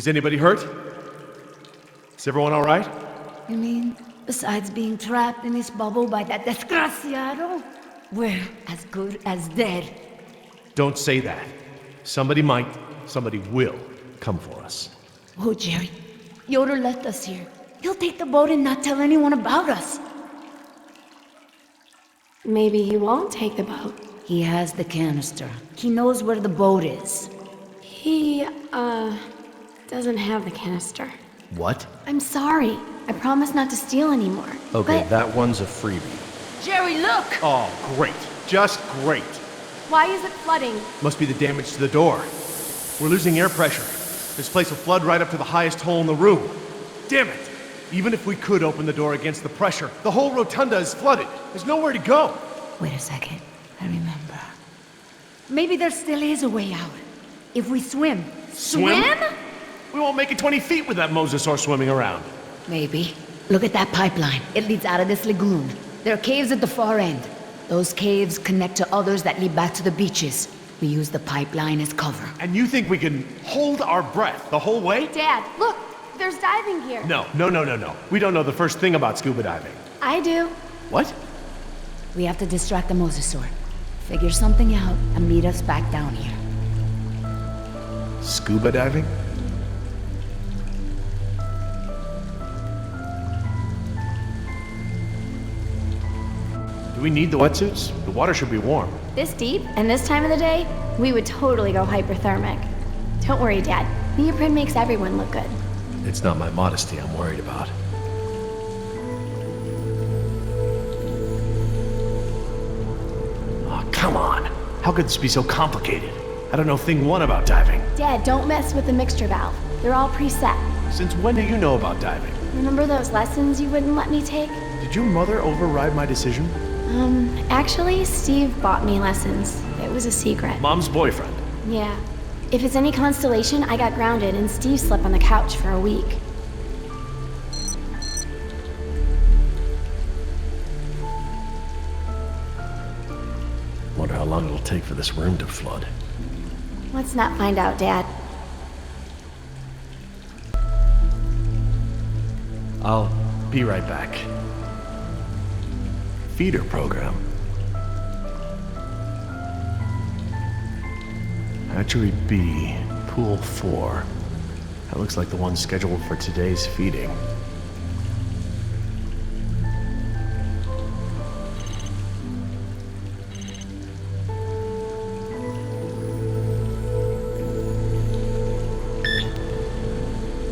H: Is anybody hurt? Is everyone all right?
D: You mean, besides being trapped in this bubble by that desgraciado, we're as good as dead.
H: Don't say that. Somebody might, somebody will come for us.
D: Oh, Jerry, Yoder left us here. He'll take the boat and not tell anyone about us.
E: Maybe he won't take the boat.
D: He has the canister. He knows where the boat is.
E: He, doesn't have the canister.
I: What?
E: I'm sorry. I promise not to steal anymore.
I: Okay,
E: But
I: that one's a freebie.
D: Jerry, look!
H: Oh, great. Just great.
E: why is it flooding?
H: Must be the damage to the door. We're losing air pressure. This place will flood right up to the highest hole in the room. Damn it! Even if we could open the door against the pressure, the whole rotunda is flooded. There's nowhere to go.
D: Wait a second. I remember. Maybe there still is a way out. If we swim.
H: Swim? We won't make it 20 feet with that mosasaur swimming around.
D: Maybe. Look at that pipeline. It leads out of this lagoon. There are caves at the far end. Those caves connect to others that lead back to the beaches. We use the pipeline as cover.
H: And you think we can hold our breath the whole way?
E: Dad, look! There's diving gear.
H: No. We don't know the first thing about scuba diving.
E: I do.
H: What?
D: We have to distract the mosasaur. Figure something out and meet us back down here.
H: Scuba diving? Do we need the wetsuits? The water should be warm.
E: This deep, and this time of the day, we would totally go hyperthermic. Don't worry, Dad. Neoprene makes everyone look good.
C: It's not my modesty I'm worried about.
H: Oh, come on. How could this be so complicated? I don't know thing one about diving.
E: Dad, don't mess with the mixture valve. They're all preset.
H: Since when do you know about diving?
E: Remember those lessons you wouldn't let me take?
H: Did your mother override my decision?
E: Actually, Steve bought me lessons. It was a secret.
H: Mom's boyfriend.
E: Yeah. If it's any consolation, I got grounded and Steve slept on the couch for a week.
C: Wonder how long it'll take for this room to flood.
E: Let's not find out, Dad.
C: I'll be right back. Feeder program. Hatchery B, Pool 4. That looks like the one scheduled for today's feeding.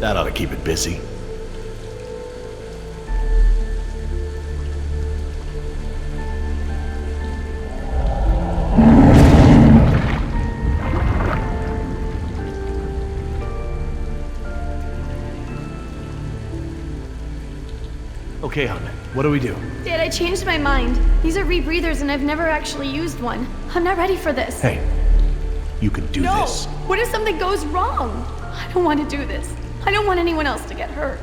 C: That ought to keep it busy.
H: Okay, hon. What do we do?
E: Dad, I changed my mind. These are rebreathers and I've never actually used one. I'm not ready for this.
H: Hey, you can do
E: No!
H: this.
E: What if something goes wrong? I don't want to do this. I don't want anyone else to get hurt.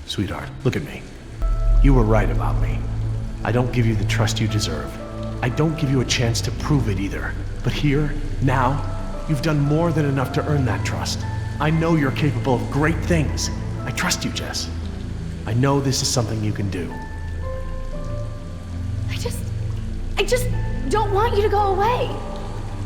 H: Sweetheart, look at me. You were right about me. I don't give you the trust you deserve. I don't give you a chance to prove it either. But here, now, you've done more than enough to earn that trust. I know you're capable of great things. I trust you, Jess. I know this is something you can do.
E: I just don't want you to go away.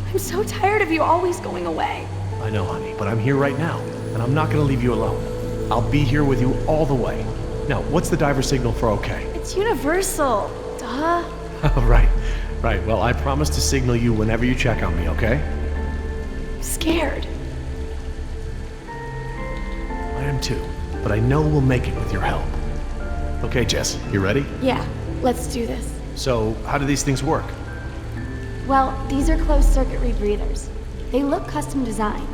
E: I'm so tired of you always going away.
H: I know, honey, but I'm here right now, and I'm not gonna leave you alone. I'll be here with you all the way. Now, what's the diver signal for okay?
E: It's universal. Duh.
H: Right. Well, I promise to signal you whenever you check on me, okay?
E: I'm scared.
H: I am too, but I know we'll make it with your help. Okay, Jess, you ready?
E: Yeah, let's do this.
H: So, how do these things work?
E: Well, these are closed-circuit rebreathers. They look custom-designed.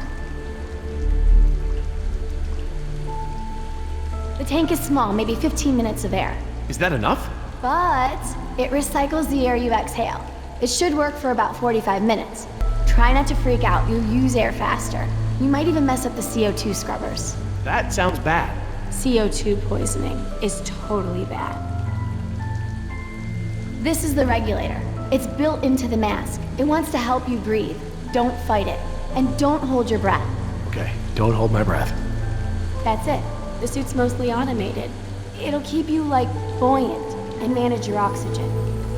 E: The tank is small, maybe 15 minutes of air.
H: Is that enough?
E: But it recycles the air you exhale. It should work for about 45 minutes. Try not to freak out, you'll use air faster. You might even mess up the CO2 scrubbers.
H: That sounds bad.
E: CO2 poisoning is totally bad. This is the regulator. It's built into the mask. It wants to help you breathe. Don't fight it. And don't hold your breath.
C: Okay, don't hold my breath.
E: That's it. The suit's mostly automated. It'll keep you, like, buoyant and manage your oxygen.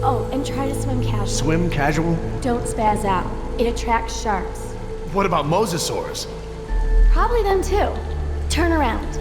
E: Oh, and try to swim casual.
H: Swim casual?
E: Don't spaz out. It attracts sharks.
H: What about mosasaurs?
E: Probably them too. Turn around.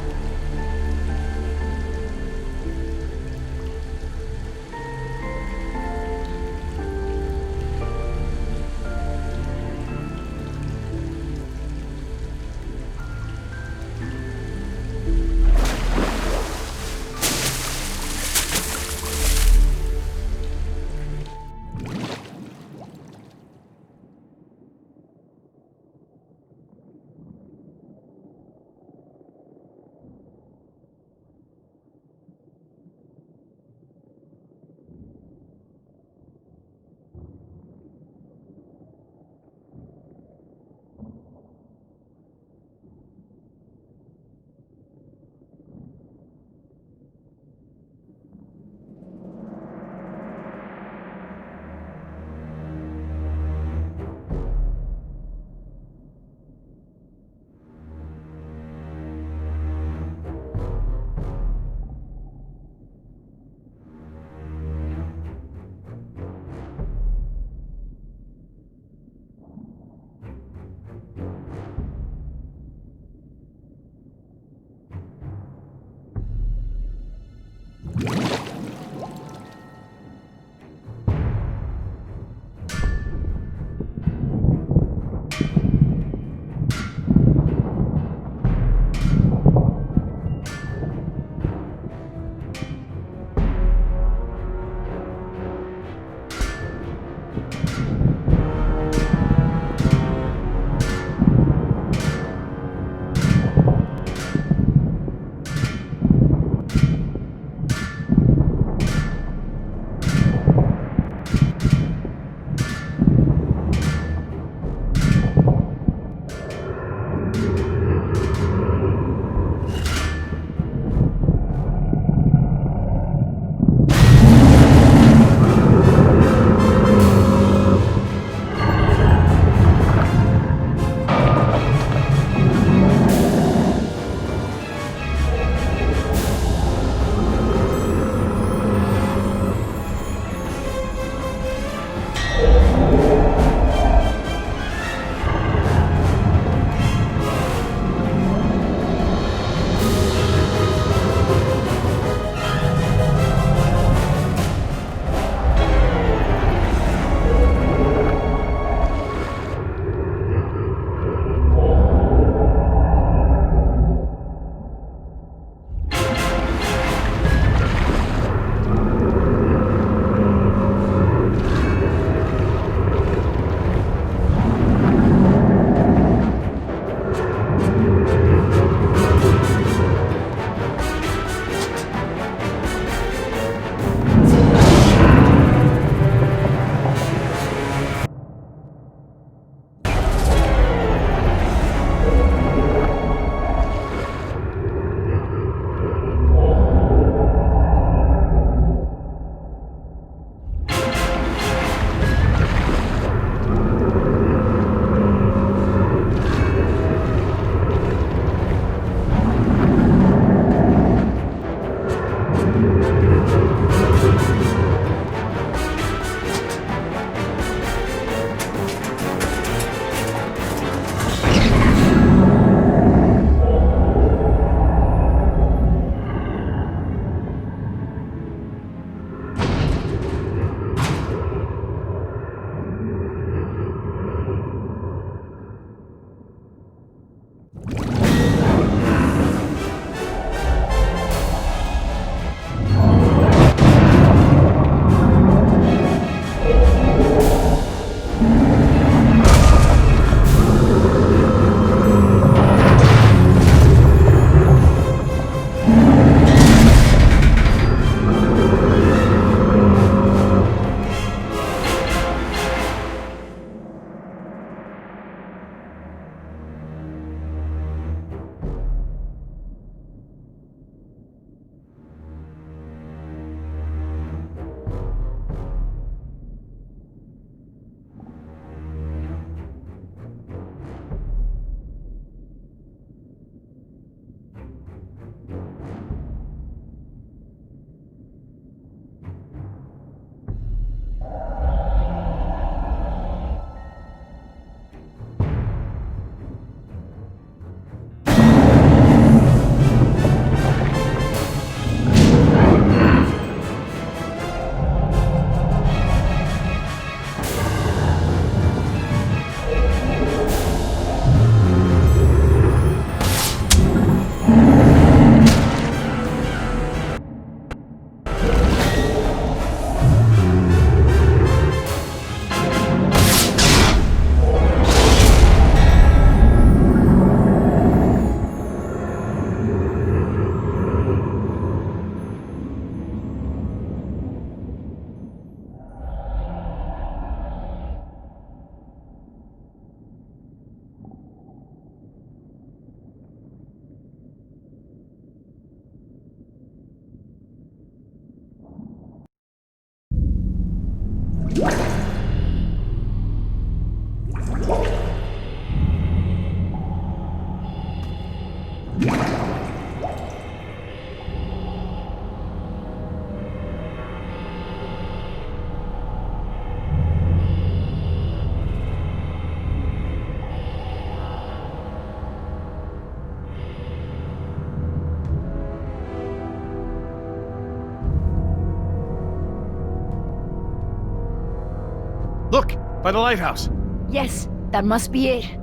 C: Look, by the lighthouse.
D: Yes, that must be it.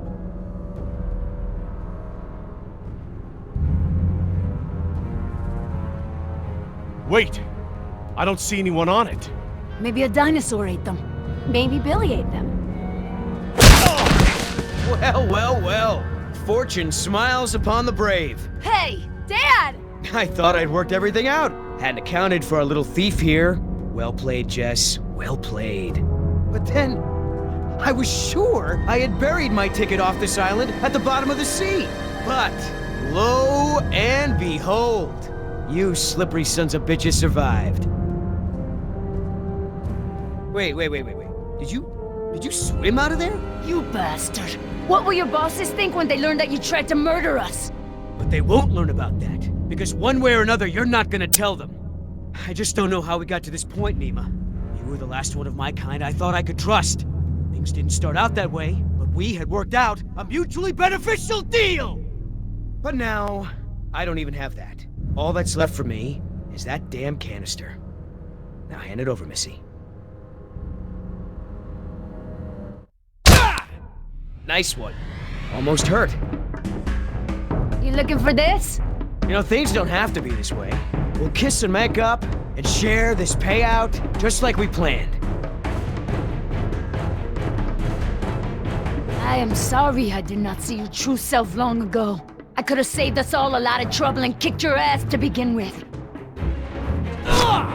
H: Wait, I don't see anyone on it.
D: Maybe a dinosaur ate them.
E: Maybe Billy ate them.
A: Well, well, well. Fortune smiles upon the brave.
F: Hey, Dad!
A: I thought I'd worked everything out. Hadn't accounted for our little thief here. Well played, Jess. Well played. But then, I was sure I had buried my ticket off this island at the bottom of the sea. But, lo and behold, you slippery sons of bitches survived. Wait. Did you swim out of there?
D: You bastard. What will your bosses think when they learn that you tried to murder us?
A: But they won't learn about that, because one way or another, you're not gonna tell them. I just don't know how we got to this point, Nima. You were the last one of my kind I thought I could trust. Things didn't start out that way, but we had worked out a mutually beneficial deal! But now, I don't even have that. All that's left for me is that damn canister. Now hand it over, Missy. Ah! Nice one. Almost hurt.
D: You looking for this?
A: You know, things don't have to be this way. We'll kiss and make up and share this payout just like we planned.
D: I am sorry I did not see your true self long ago. I could have saved us all a lot of trouble and kicked your ass to begin with.
A: Oh,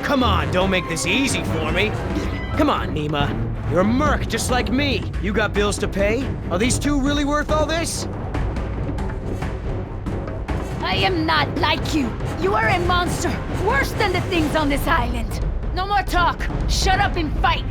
A: come on, don't make this easy for me. Come on, Nima. You're a merc just like me. You got bills to pay? Are these two really worth all this?
D: I am not like you. You are a monster, worse than the things on this island. No more talk. Shut up and fight.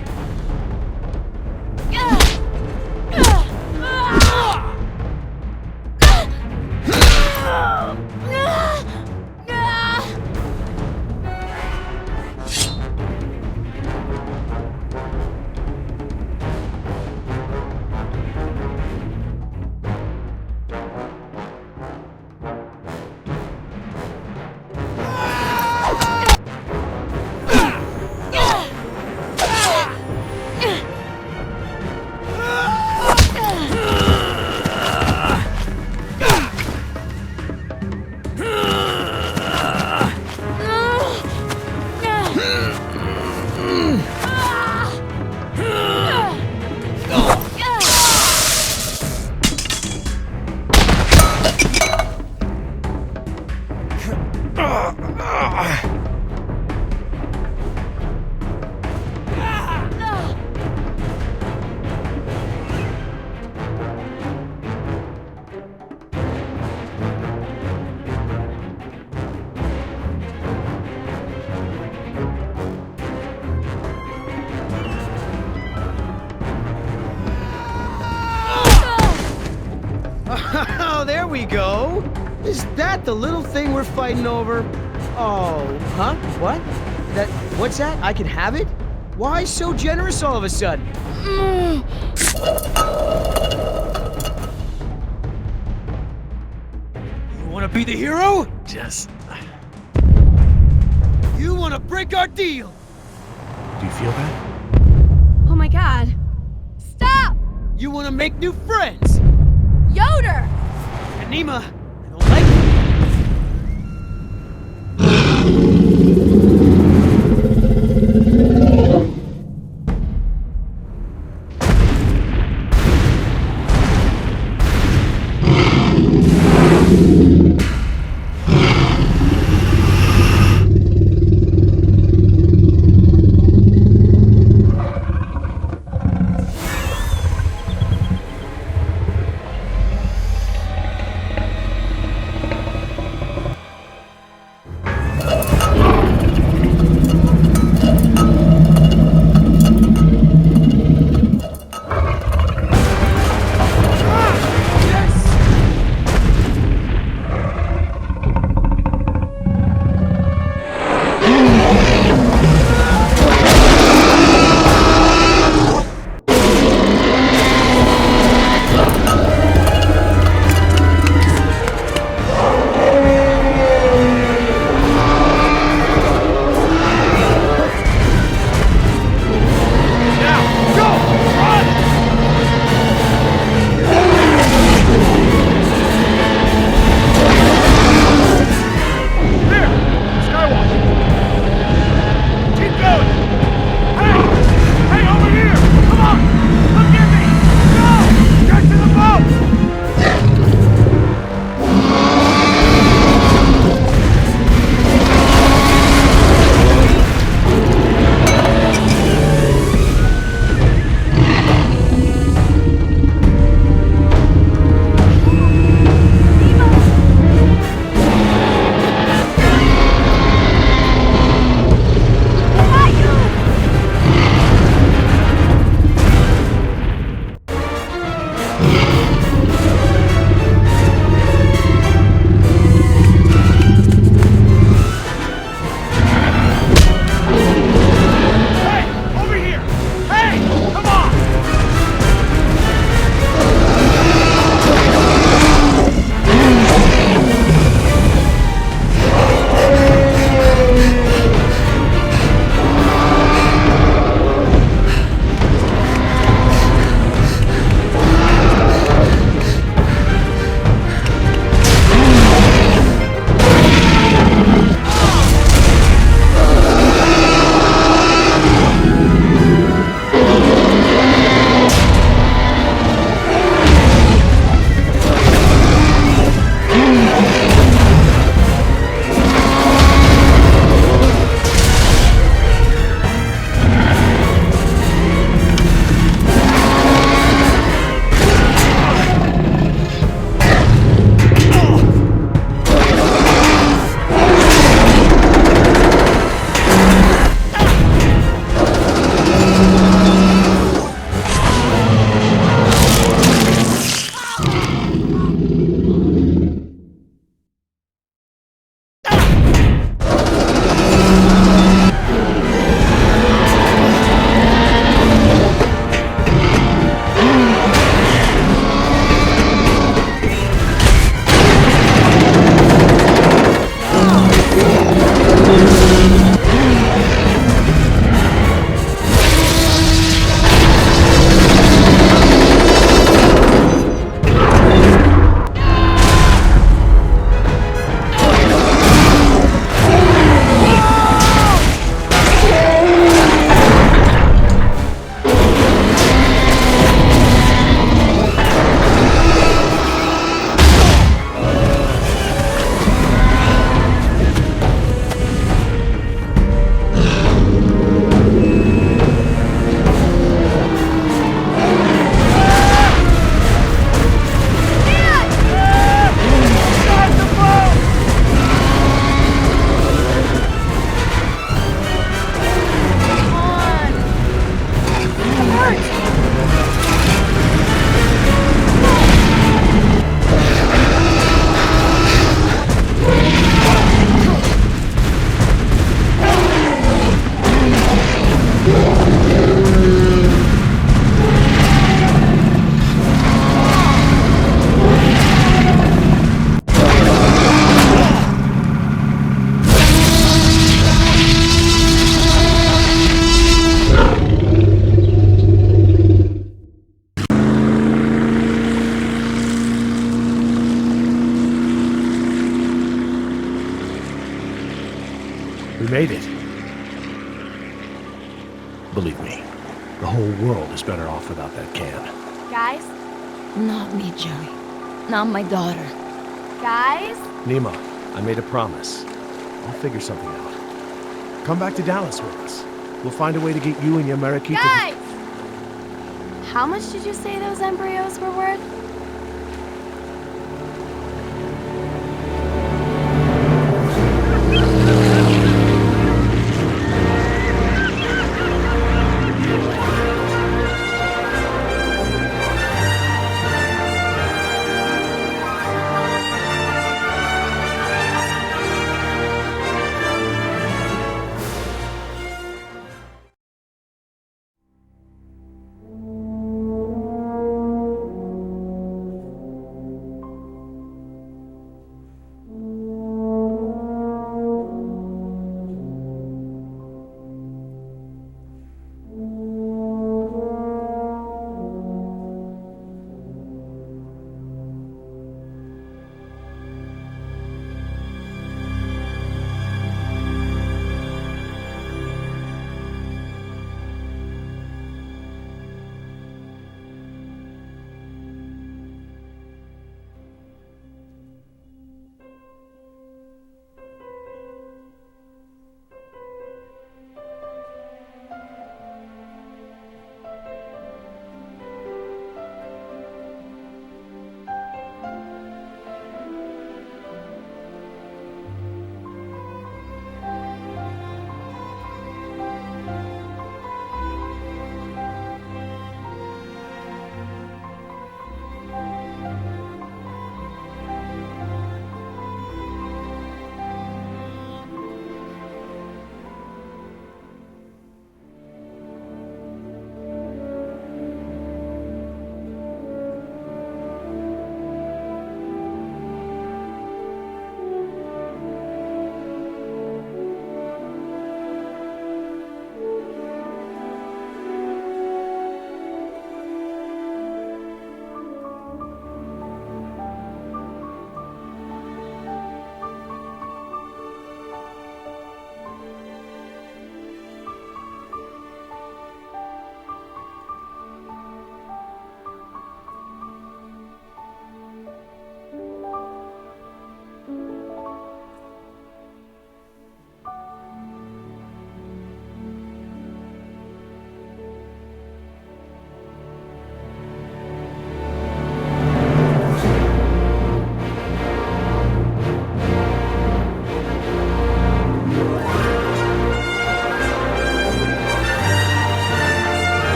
A: Oh, there we go. Is that the little thing we're fighting over? Oh, huh? What? What's that? I can have it? Why so generous all of a sudden? You wanna be the hero?
C: Jess.
A: You wanna break our deal?
H: Do you feel that?
F: Oh my god. Stop!
A: You wanna make new friends?
F: Yoder!
A: And Nima, I don't like it.
C: made it. Believe me, the whole world is better off without that can.
E: Guys?
D: Not me, Joey. Not my daughter.
E: Guys?
C: Nima, I made a promise. I'll figure something out. Come back to Dallas with us. We'll find a way to get you and your Marikita.
E: Guys! How much did you say those embryos were worth?